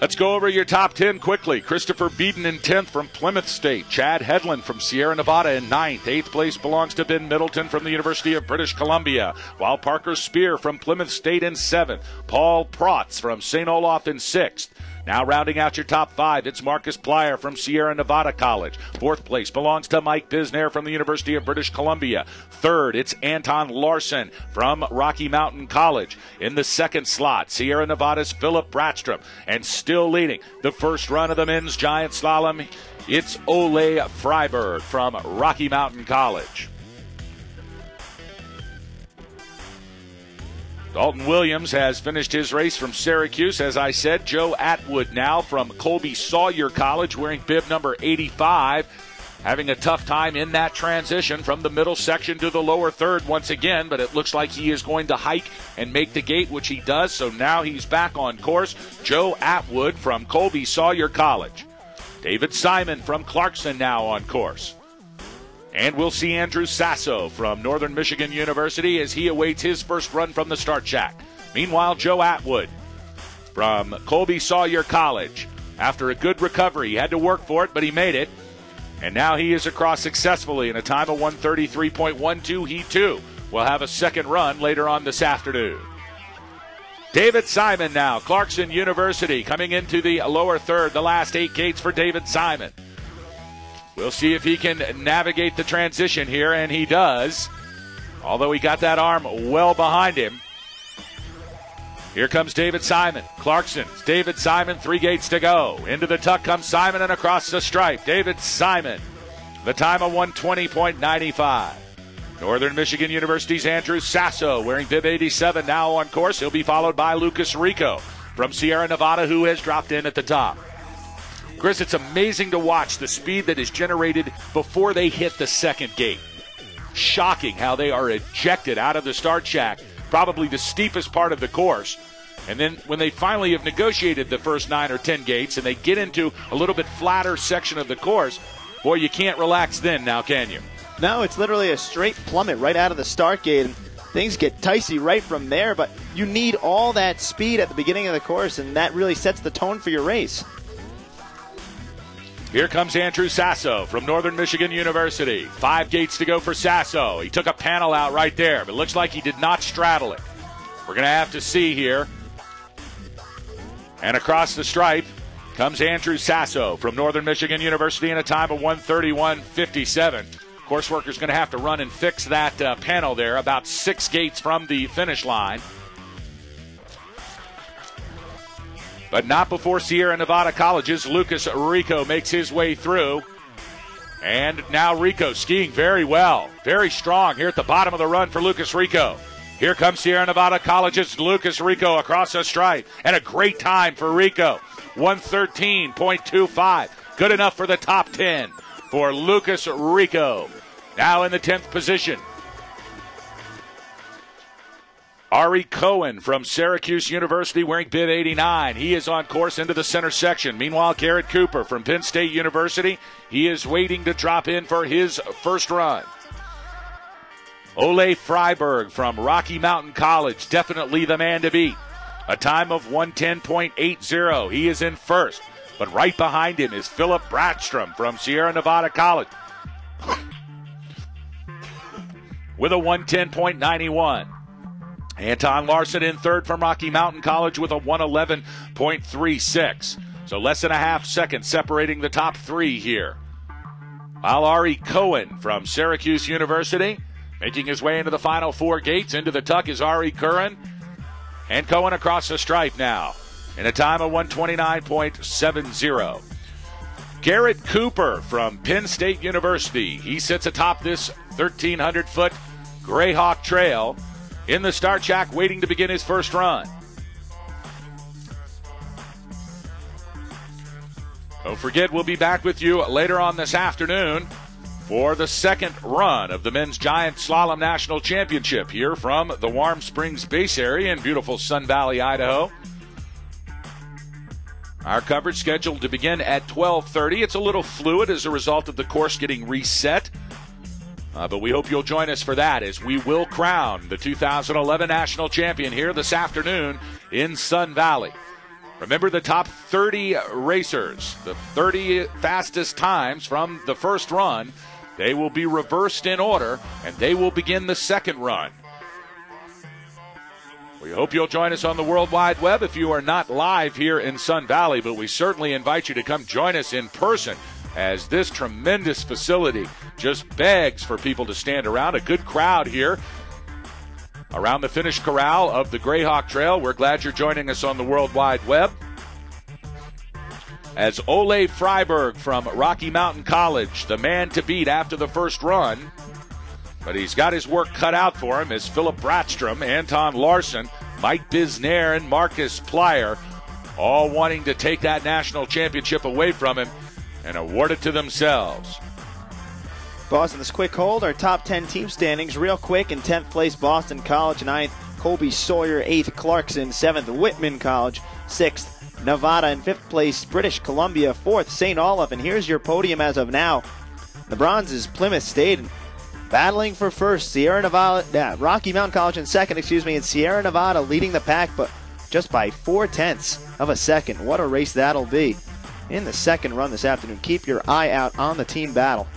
Let's go over your top 10 quickly. Christopher Beeden in 10th from Plymouth State. Chad Hedlund from Sierra Nevada in 9th. 8th place belongs to Ben Middleton from the University of British Columbia, while Parker Spear from Plymouth State in 7th. Paul Protz from St. Olaf in 6th. Now rounding out your top 5, it's Marcus Plyer from Sierra Nevada College. 4th place belongs to Mike Bisnair from the University of British Columbia. 3rd, it's Anton Larson from Rocky Mountain College. In the 2nd slot, Sierra Nevada's Philip Bratstrom. And still leading the first run of the men's giant slalom, it's Ole Freiberg from Rocky Mountain College. Dalton Williams has finished his race from Syracuse. As I said, Joe Atwood now from Colby Sawyer College wearing bib number 85. Having a tough time in that transition from the middle section to the lower third once again, but it looks like he is going to hike and make the gate, which he does. So now he's back on course. Joe Atwood from Colby Sawyer College. David Simon from Clarkson now on course. And we'll see Andrew Sasso from Northern Michigan University as he awaits his first run from the start shack. Meanwhile, Joe Atwood from Colby Sawyer College. After a good recovery, he had to work for it, but he made it. And now he is across successfully in a time of 1:33.12. He, too, will have a second run later on this afternoon. David Simon now, Clarkson University, coming into the lower third, the last 8 gates for David Simon. We'll see if he can navigate the transition here, and he does, although he got that arm well behind him. Here comes David Simon. Clarkson's David Simon, 3 gates to go. Into the tuck comes Simon and across the stripe. David Simon, the time of 1:20.95. Northern Michigan University's Andrew Sasso wearing bib 87 now on course. He'll be followed by Lucas Rico from Sierra Nevada, who has dropped in at the top. Chris, it's amazing to watch the speed that is generated before they hit the second gate. Shocking how they are ejected out of the start shack, probably the steepest part of the course. And then when they finally have negotiated the first 9 or 10 gates and they get into a little bit flatter section of the course, boy, you can't relax then now, can you? No, it's literally a straight plummet right out of the start gate, and things get dicey right from there, but you need all that speed at the beginning of the course, and that really sets the tone for your race. Here comes Andrew Sasso from Northern Michigan University. 5 gates to go for Sasso. He took a panel out right there, but it looks like he did not straddle it. We're going to have to see here. And across the stripe comes Andrew Sasso from Northern Michigan University in a time of 1:31.57. Courseworker's going to have to run and fix that panel there, about 6 gates from the finish line. But not before Sierra Nevada College's Lucas Rico makes his way through. And now Rico skiing very well, very strong here at the bottom of the run for Lucas Rico. Here comes Sierra Nevada College's Lucas Rico across the stripe. And a great time for Rico, 1:13.25. Good enough for the top 10 for Lucas Rico. Now in the 10th position, Ari Cohen from Syracuse University wearing bib 89. He is on course into the center section. Meanwhile, Garrett Cooper from Penn State University, he is waiting to drop in for his first run. Ole Freiberg from Rocky Mountain College, definitely the man to beat. A time of 1:10.80. He is in first. But right behind him is Philip Bratstrom from Sierra Nevada College with a 1:10.91. Anton Larson in third from Rocky Mountain College with a 1:11.36. So less than a half second separating the top 3 here. While Ari Cohen from Syracuse University making his way into the final 4 gates. Into the tuck is Ari Curran. And Cohen across the stripe now in a time of 1:29.70. Garrett Cooper from Penn State University. He sits atop this 1,300-foot Greyhawk Trail in the start shack waiting to begin his first run. Don't forget, we'll be back with you later on this afternoon for the second run of the Men's Giant Slalom National Championship here from the Warm Springs Base Area in beautiful Sun Valley, Idaho. Our coverage scheduled to begin at 12:30. It's a little fluid as a result of the course getting reset. But we hope you'll join us for that as we will crown the 2011 National Champion here this afternoon in Sun Valley. Remember the top 30 racers, the 30 fastest times from the first run. They will be reversed in order, and they will begin the second run. We hope you'll join us on the World Wide Web if you are not live here in Sun Valley, but we certainly invite you to come join us in person as this tremendous facility just begs for people to stand around. A good crowd here around the finished corral of the Grayhawk Trail. We're glad you're joining us on the World Wide Web. As Ole Freiberg from Rocky Mountain College, the man to beat after the first run, but he's got his work cut out for him, as Philip Bratstrom, Anton Larson, Mike Bisnair, and Marcus Plyer all wanting to take that national championship away from him and award it to themselves. Boston, this quick hold, our top 10 team standings real quick. In 10th place, Boston College. 9th, Colby Sawyer. 8th, Clarkson. 7th, Whitman College. 6th, Nevada. In 5th place, British Columbia. 4th, St. Olaf. And here's your podium as of now. The bronze is Plymouth State. Battling for first, Rocky Mountain College in second, and Sierra Nevada leading the pack, but just by 0.4 of a second. What a race that'll be in the second run this afternoon. Keep your eye out on the team battle.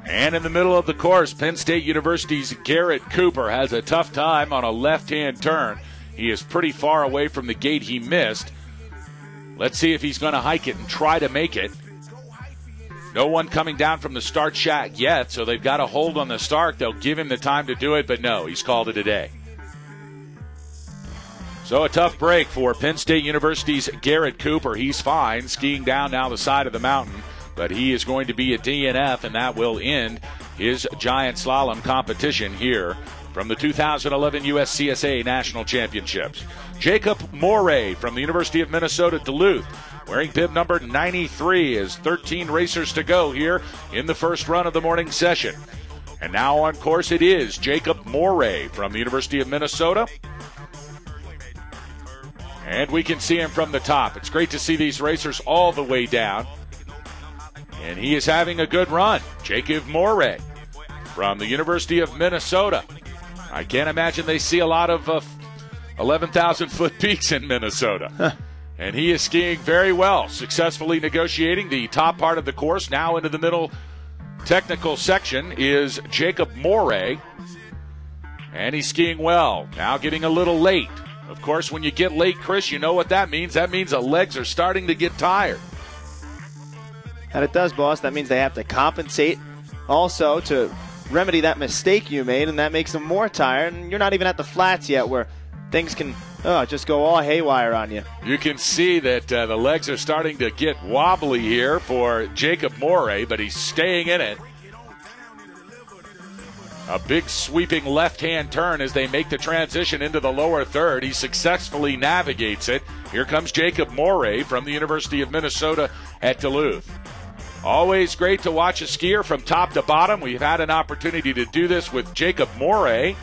And in the middle of the course, Penn State University's Garrett Cooper has a tough time on a left-hand turn. He is pretty far away from the gate he missed. Let's see if he's going to hike it and try to make it. No one coming down from the start shack yet, so they've got a hold on the start. They'll give him the time to do it, but no, he's called it a day. So a tough break for Penn State University's Garrett Cooper. He's fine, skiing down now the side of the mountain, but he is going to be a DNF, and that will end his giant slalom competition here from the 2011 USCSA National Championships. Jacob Morey from the University of Minnesota Duluth, wearing bib number 93, as 13 racers to go here in the first run of the morning session. And now on course it is Jacob Morey from the University of Minnesota. And we can see him from the top. It's great to see these racers all the way down. And he is having a good run. Jacob Morey from the University of Minnesota. I can't imagine they see a lot of 11,000-foot peaks in Minnesota. And he is skiing very well, successfully negotiating the top part of the course. Now into the middle technical section is Jacob Morey. And he's skiing well. Now getting a little late. Of course, when you get late, Chris, you know what that means. That means the legs are starting to get tired. And it does, boss. That means they have to compensate also to remedy that mistake you made, and that makes them more tired. And you're not even at the flats yet where things can just go all haywire on you. You can see that the legs are starting to get wobbly here for Jacob Morey, but he's staying in it. A big sweeping left-hand turn as they make the transition into the lower third. He successfully navigates it. Here comes Jacob Morey from the University of Minnesota at Duluth. Always great to watch a skier from top to bottom. We've had an opportunity to do this with Jacob Morey.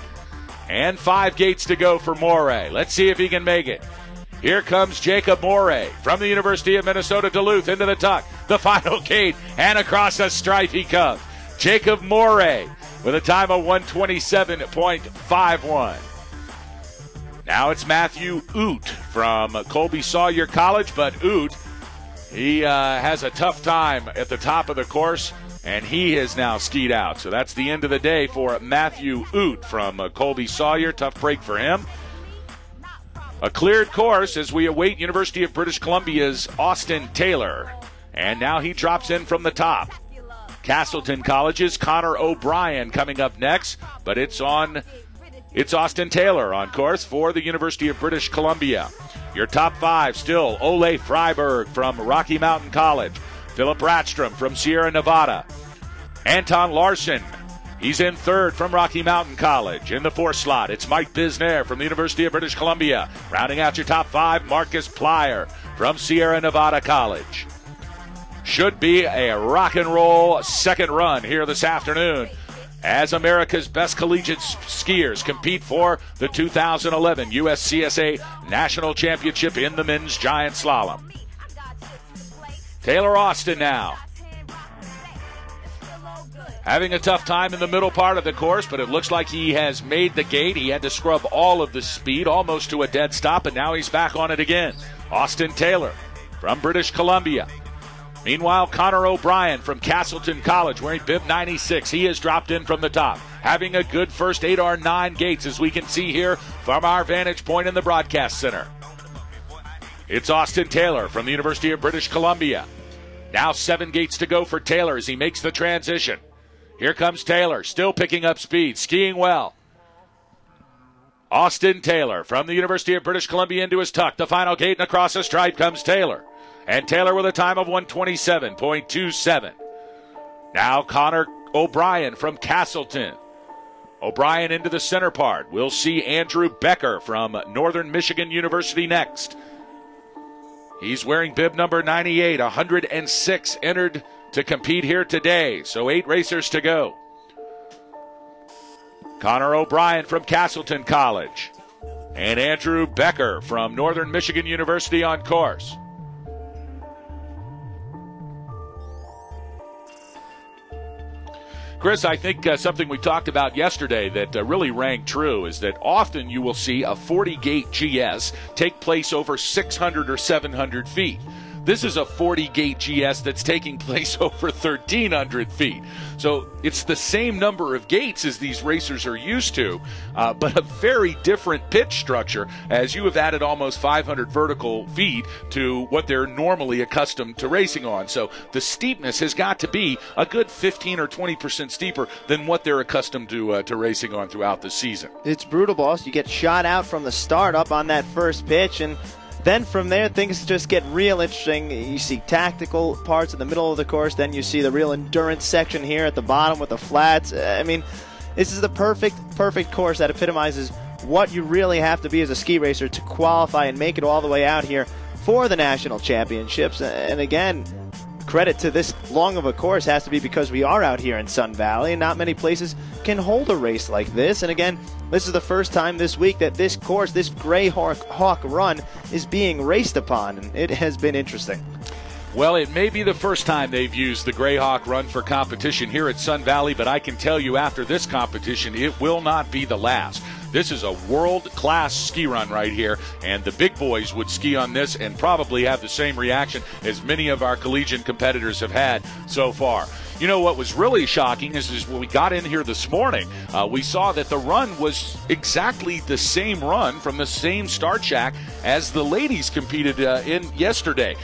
And 5 gates to go for Morey. Let's see if he can make it. Here comes Jacob Morey from the University of Minnesota Duluth into the tuck. The final gate, and across the stripe he comes. Jacob Morey with a time of 1:27.51. Now it's Matthew Oot from Colby Sawyer College, but Oot, he has a tough time at the top of the course, and he has now skied out. So that's the end of the day for Matthew Oot from Colby Sawyer. Tough break for him. A cleared course as we await University of British Columbia's Austin Taylor. And now he drops in from the top. Castleton College's Connor O'Brien coming up next, but it's Austin Taylor on course for the University of British Columbia. Your top 5 still Ole Freiberg from Rocky Mountain College, Philip Bratstrom from Sierra Nevada, Anton Larson, he's in third from Rocky Mountain College. In the 4th slot, it's Mike Bisnair from the University of British Columbia. Rounding out your top 5, Marcus Plyer from Sierra Nevada College. Should be a rock and roll second run here this afternoon as America's best collegiate skiers compete for the 2011 USCSA National Championship in the men's giant slalom. Taylor Austin now. Having a tough time in the middle part of the course, but it looks like he has made the gate. He had to scrub all of the speed almost to a dead stop, and now he's back on it again. Austin Taylor from British Columbia. Meanwhile, Connor O'Brien from Castleton College wearing bib 96. He has dropped in from the top, having a good first 8 or 9 gates, as we can see here from our vantage point in the broadcast center. It's Austin Taylor from the University of British Columbia. Now 7 gates to go for Taylor as he makes the transition. Here comes Taylor, still picking up speed, skiing well. Austin Taylor from the University of British Columbia into his tuck. The final gate, and across the stripe comes Taylor. And Taylor with a time of 1:27.27. Now Connor O'Brien from Castleton. O'Brien into the center part. We'll see Andrew Becker from Northern Michigan University next. He's wearing bib number 98, 106 entered to compete here today. So 8 racers to go. Connor O'Brien from Castleton College. And Andrew Becker from Northern Michigan University on course. Chris, I think something we talked about yesterday that really rang true is that often you will see a 40-gate GS take place over 600 or 700 feet. This is a 40-gate GS that's taking place over 1,300 feet. So it's the same number of gates as these racers are used to, but a very different pitch structure, as you have added almost 500 vertical feet to what they're normally accustomed to racing on. So the steepness has got to be a good 15 or 20% steeper than what they're accustomed to racing on throughout the season. It's brutal, boss. You get shot out from the start up on that first pitch, and then from there, things just get real interesting. You see tactical parts in the middle of the course. Then you see the real endurance section here at the bottom with the flats. I mean, this is the perfect course that epitomizes what you really have to be as a ski racer to qualify and make it all the way out here for the national championships. And again, credit to this long of a course has to be because we are out here in Sun Valley, and not many places can hold a race like this. And again, this is the first time this week that this course, this Greyhawk run, is being raced upon, and it has been interesting. Well, it may be the first time they've used the Greyhawk run for competition here at Sun Valley, but I can tell you after this competition, it will not be the last. This is a world-class ski run right here, and the big boys would ski on this and probably have the same reaction as many of our collegiate competitors have had so far. You know what was really shocking is when we got in here this morning, we saw that the run was exactly the same run from the same start shack as the ladies competed in yesterday.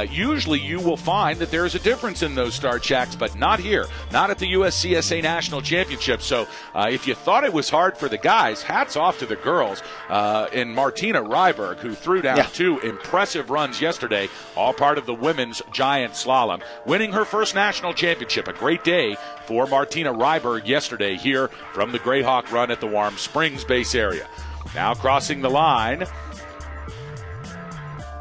Usually you will find that there is a difference in those start shacks, but not here, not at the USCSA National Championship. So if you thought it was hard for the guys, hats off to the girls and Martina Ryberg, who threw down 2 impressive runs yesterday, all part of the women's giant slalom, winning her first national championship. A great day for Martina Ryberg yesterday here from the Greyhawk run at the Warm Springs base area. Now crossing the line,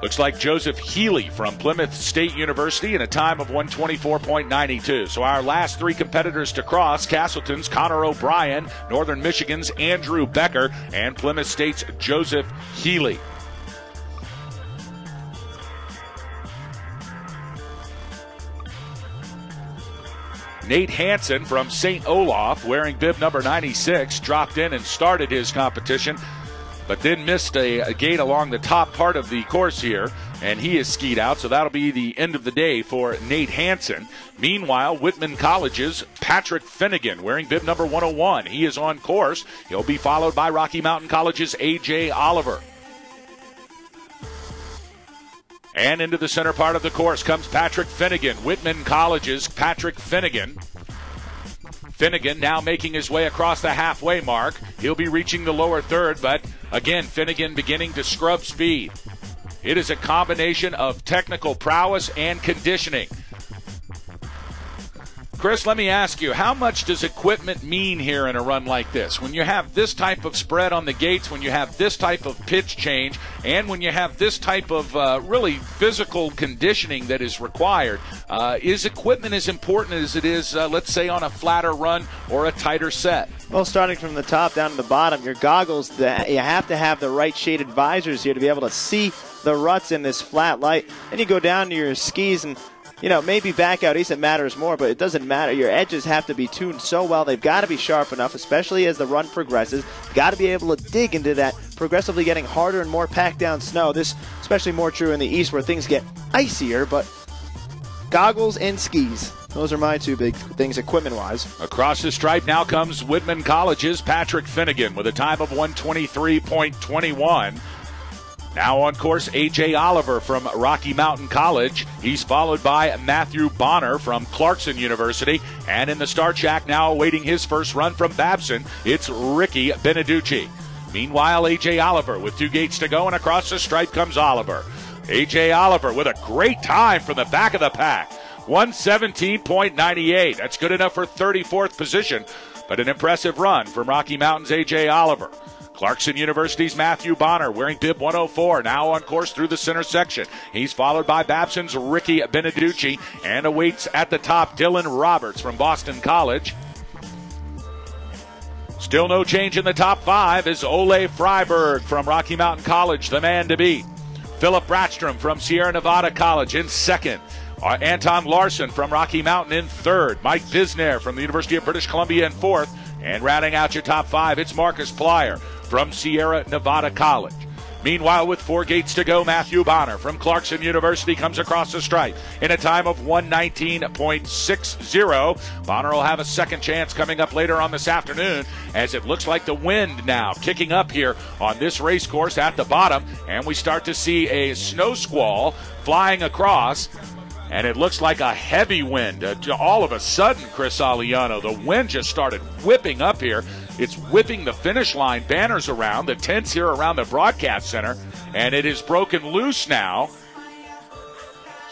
looks like Joseph Healy from Plymouth State University in a time of 1:24.92. So our last 3 competitors to cross: Castleton's Connor O'Brien, Northern Michigan's Andrew Becker, and Plymouth State's Joseph Healy. Nate Hansen from St. Olaf, wearing bib number 96, dropped in and started his competition, but then missed a gate along the top part of the course here, and he is skied out, so that'll be the end of the day for Nate Hansen. Meanwhile, Whitman College's Patrick Finnegan, wearing bib number 101. He is on course. He'll be followed by Rocky Mountain College's A.J. Oliver. And into the center part of the course comes Patrick Finnegan, Whitman College's Patrick Finnegan. Finnegan now making his way across the halfway mark. He'll be reaching the lower third, but again, Finnegan beginning to scrub speed. It is a combination of technical prowess and conditioning. Chris, let me ask you, how much does equipment mean here in a run like this? When you have this type of spread on the gates, when you have this type of pitch change, and when you have this type of really physical conditioning that is required, is equipment as important as it is, let's say, on a flatter run or a tighter set? Well, starting from the top down to the bottom, your goggles, you have to have the right shaded visors here to be able to see the ruts in this flat light. Then you go down to your skis and, you know, maybe back out east it matters more, but it doesn't matter. Your edges have to be tuned so well. They've got to be sharp enough, especially as the run progresses. Got to be able to dig into that progressively getting harder and more packed down snow. This especially more true in the east where things get icier, but goggles and skis. Those are my two big things equipment-wise. Across the stripe now comes Whitman College's Patrick Finnegan with a time of 1:23.21. Now on course, A.J. Oliver from Rocky Mountain College. He's followed by Matthew Bonner from Clarkson University. And in the start shack now awaiting his first run from Babson, it's Ricky Beneducci. Meanwhile, A.J. Oliver with 2 gates to go, and across the stripe comes Oliver. A.J. Oliver with a great time from the back of the pack. 1:17.98. That's good enough for 34th position, but an impressive run from Rocky Mountain's A.J. Oliver. Clarkson University's Matthew Bonner wearing bib 104, now on course through the center section. He's followed by Babson's Ricky Beneducci and awaits at the top Dylan Roberts from Boston College. Still no change in the top 5 is Ole Freiberg from Rocky Mountain College, the man to beat. Philip Bratstrom from Sierra Nevada College in second. Anton Larson from Rocky Mountain in third. Mike Bisnair from the University of British Columbia in fourth. And rounding out your top 5, it's Marcus Plyer from Sierra Nevada College. Meanwhile, with 4 gates to go, Matthew Bonner from Clarkson University comes across the stripe in a time of 1:19.60. Bonner will have a second chance coming up later on this afternoon, as it looks like the wind now kicking up here on this race course at the bottom, and we start to see a snow squall flying across. And it looks like a heavy wind. All of a sudden, Chris Aliano, the wind just started whipping up here. It's whipping the finish line banners around, the tents here around the broadcast center, and it is broken loose now.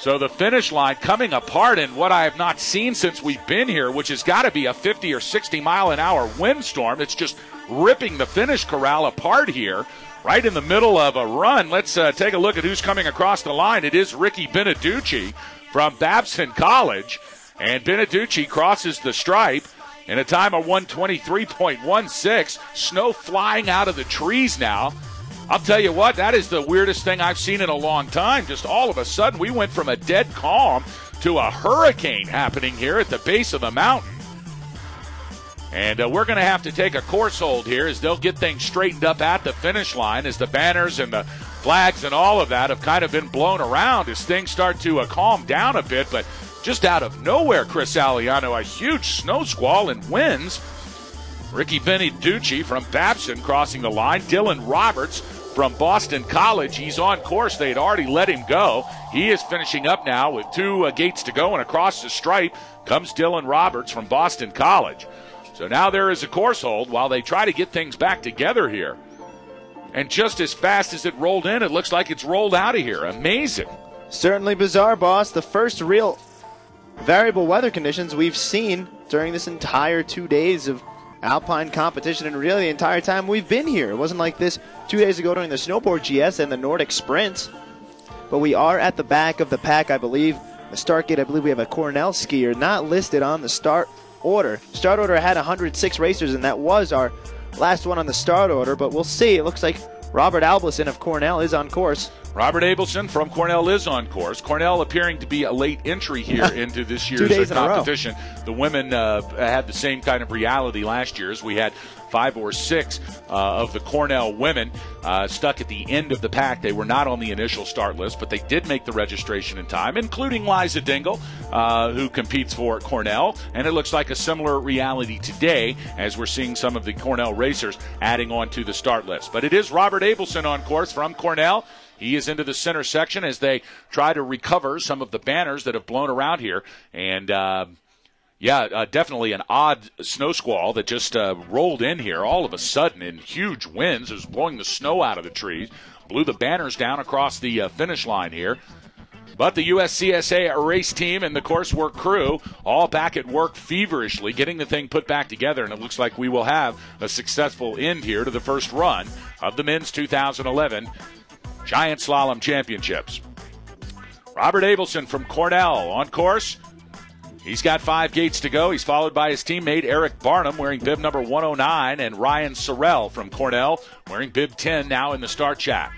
So the finish line coming apart in what I have not seen since we've been here, which has got to be a 50 or 60 mile an hour windstorm. It's just ripping the finish corral apart here. Right in the middle of a run. Let's take a look at who's coming across the line. It is Ricky Beneducci from Babson College, and Beneducci crosses the stripe in a time of 1:23.16. Snow flying out of the trees now. I'll tell you what, that is the weirdest thing I've seen in a long time. Just all of a sudden, we went from a dead calm to a hurricane happening here at the base of the mountain. And we're going to have to take a course hold here as they'll get things straightened up at the finish line, as the banners and the flags and all of that have kind of been blown around as things start to calm down a bit. But just out of nowhere, Chris Aliano, a huge snow squall and winds. Ricky Beneducci from Babson crossing the line. Dylan Roberts from Boston College. He's on course. They had already let him go. He is finishing up now with 2 gates to go, and across the stripe comes Dylan Roberts from Boston College. So now there is a course hold while they try to get things back together here. And just as fast as it rolled in, it looks like it's rolled out of here. Amazing. Certainly bizarre, boss. The first real variable weather conditions we've seen during this entire 2 days of Alpine competition, and really the entire time we've been here. It wasn't like this 2 days ago during the Snowboard GS and the Nordic Sprints. But we are at the back of the pack, I believe. The start gate, I believe we have a Cornell skier not listed on the start order. Start order had 106 racers, and that was our last one on the start order, but we'll see. It looks like Robert Albelson of Cornell is on course. Robert Abelson from Cornell is on course. Cornell appearing to be a late entry here into this year's competition. The women had the same kind of reality last year, as we had 5 or 6 of the Cornell women stuck at the end of the pack. They were not on the initial start list, but they did make the registration in time, including Liza Dingle, who competes for Cornell. And it looks like a similar reality today, as we're seeing some of the Cornell racers adding on to the start list. But it is Robert Abelson on course from Cornell. He is into the center section as they try to recover some of the banners that have blown around here. And, definitely an odd snow squall that just rolled in here all of a sudden in huge winds. It was blowing the snow out of the trees, blew the banners down across the finish line here. But the USCSA race team and the coursework crew all back at work feverishly, getting the thing put back together, and it looks like we will have a successful end here to the first run of the men's 2011 Giant Slalom Championships. Robert Abelson from Cornell on course. He's got 5 gates to go. He's followed by his teammate Eric Barnum wearing bib number 109, and Ryan Sorrell from Cornell wearing bib 10 now in the start shack.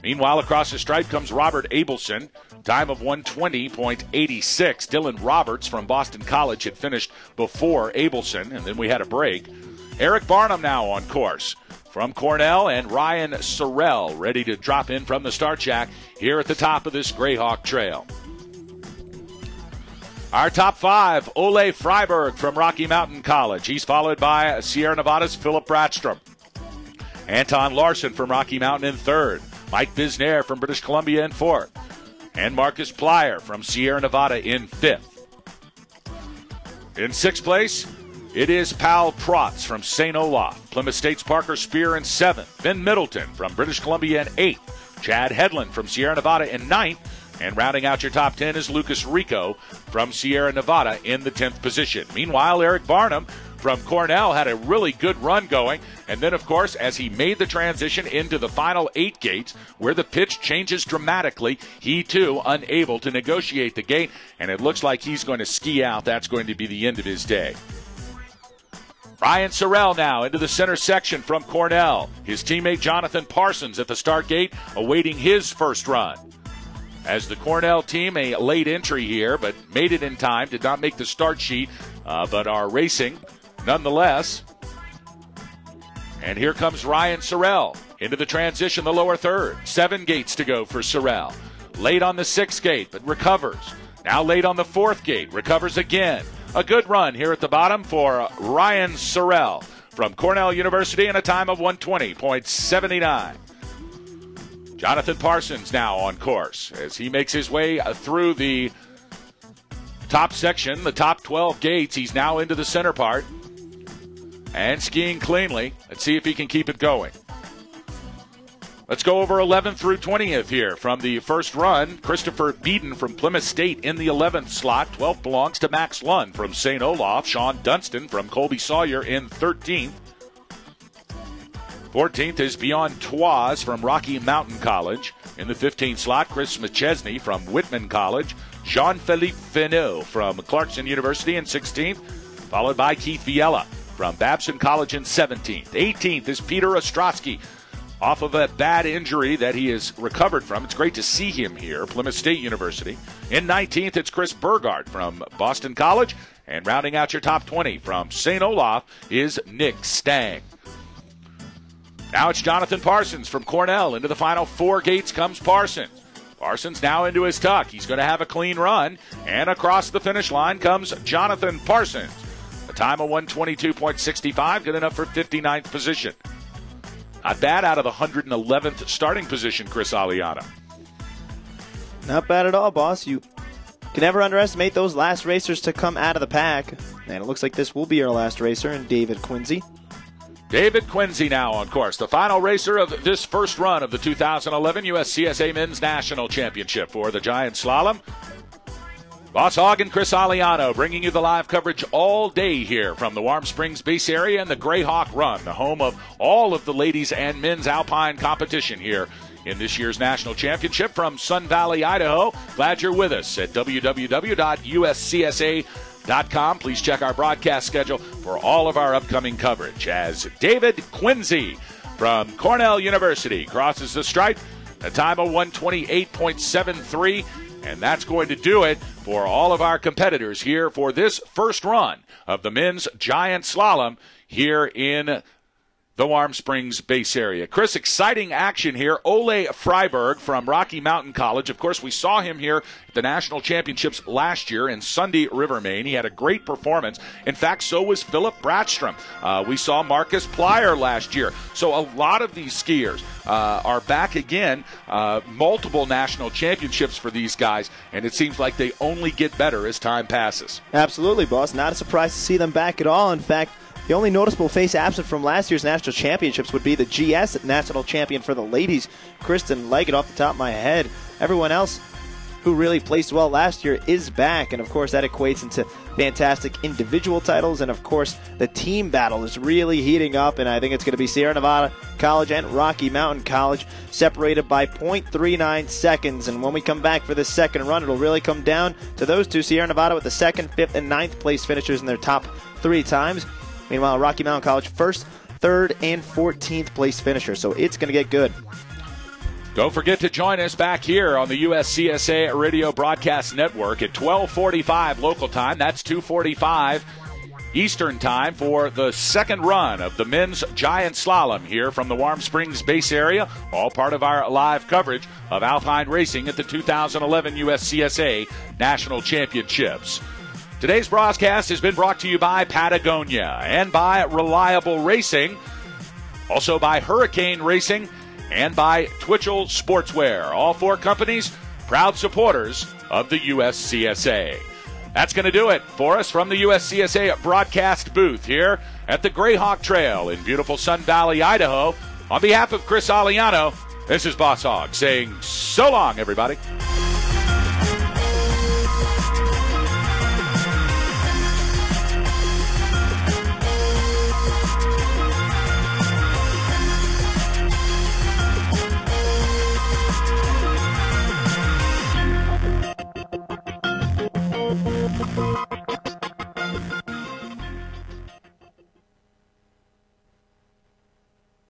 Meanwhile, across the stripe comes Robert Abelson, time of 1:20.86. Dylan Roberts from Boston College had finished before Abelson, and then we had a break. Eric Barnum now on course from Cornell, and Ryan Sorrell ready to drop in from the start shack here at the top of this Greyhawk Trail. Our top five, Ole Freiberg from Rocky Mountain College. He's followed by Sierra Nevada's Philip Bratstrom. Anton Larson from Rocky Mountain in third. Mike Bisnair from British Columbia in fourth. And Marcus Plyer from Sierra Nevada in fifth. In sixth place, it is Pal Trotz from St. Olaf. Plymouth State's Parker Spear in seventh. Ben Middleton from British Columbia in eighth. Chad Headland from Sierra Nevada in ninth. And rounding out your top 10 is Lucas Rico from Sierra Nevada in the 10th position. Meanwhile, Eric Barnum from Cornell had a really good run going. And then, of course, as he made the transition into the final 8 gates, where the pitch changes dramatically, he, too, unable to negotiate the gate. And it looks like he's going to ski out. That's going to be the end of his day. Ryan Sorrell now into the center section from Cornell. His teammate Jonathan Parsons at the start gate awaiting his first run. As the Cornell team, a late entry here, but made it in time, did not make the start sheet, but are racing nonetheless. And here comes Ryan Sorrell into the transition, the lower third. 7 gates to go for Sorrell. Late on the 6th gate, but recovers. Now late on the 4th gate, recovers again. A good run here at the bottom for Ryan Sorrell from Cornell University in a time of 120.79. Jonathan Parsons now on course as he makes his way through the top section, the top 12 gates. He's now into the center part and skiing cleanly. Let's see if he can keep it going. Let's go over 11th through 20th here from the first run. Christopher Beeden from Plymouth State in the 11th slot. 12th belongs to Max Lund from St. Olaf. Sean Dunstan from Colby Sawyer in 13th. 14th is Beyond Toise from Rocky Mountain College. In the 15th slot, Chris McChesney from Whitman College. Jean-Philippe Finot from Clarkson University in 16th, followed by Keith Viella from Babson College in 17th. 18th is Peter Ostrowski off of a bad injury that he has recovered from. It's great to see him here, Plymouth State University. In 19th, it's Chris Burgard from Boston College. And rounding out your top 20 from St. Olaf is Nick Stang. Now it's Jonathan Parsons from Cornell. Into the final 4 gates comes Parsons. Parsons now into his tuck. He's going to have a clean run. And across the finish line comes Jonathan Parsons. A time of 122.65, good enough for 59th position. Not bad out of the 111th starting position, Chris Aliano. Not bad at all, boss. You can never underestimate those last racers to come out of the pack. And it looks like this will be our last racer in David Quincy. David Quincy now on course, the final racer of this first run of the 2011 USCSA Men's National Championship for the Giant Slalom. Boss Hogg and Chris Aliano bringing you the live coverage all day here from the Warm Springs base area and the Greyhawk Run, the home of all of the ladies and men's alpine competition here in this year's National Championship from Sun Valley, Idaho. Glad you're with us at www.uscsa.com. Please check our broadcast schedule for all of our upcoming coverage as David Quincy from Cornell University crosses the stripe, a time of 128.73, and that's going to do it for all of our competitors here for this first run of the men's giant slalom here in the Warm Springs base area. Chris, exciting action here. Ole Freiberg from Rocky Mountain College. Of course, we saw him here at the National Championships last year in Sunday River, Maine. He had a great performance. In fact, so was Philip Bratstrom. We saw Marcus Plyer last year. So a lot of these skiers are back again. Multiple national championships for these guys, and it seems like they only get better as time passes. Absolutely, boss. Not a surprise to see them back at all. In fact, the only noticeable face absent from last year's national championships would be the GS national champion for the ladies, Kristen Leggett, off the top of my head. Everyone else who really placed well last year is back, and of course that equates into fantastic individual titles, and of course the team battle is really heating up, and I think it's going to be Sierra Nevada College and Rocky Mountain College separated by 0.39 seconds, and when we come back for this second run, it'll really come down to those two, Sierra Nevada with the 2nd, 5th, and 9th place finishers in their top 3 times. Meanwhile, Rocky Mountain College, 1st, 3rd, and 14th place finisher. So it's going to get good. Don't forget to join us back here on the USCSA Radio Broadcast Network at 12:45 local time. That's 2:45 Eastern time for the second run of the men's giant slalom here from the Warm Springs base area. All part of our live coverage of alpine racing at the 2011 USCSA National Championships. Today's broadcast has been brought to you by Patagonia and by Reliable Racing, also by Hurricane Racing, and by Twitchell Sportswear. All 4 companies, proud supporters of the USCSA. That's going to do it for us from the USCSA broadcast booth here at the Grayhawk Trail in beautiful Sun Valley, Idaho. On behalf of Chris Aliano, this is Boss Hogg saying so long, everybody.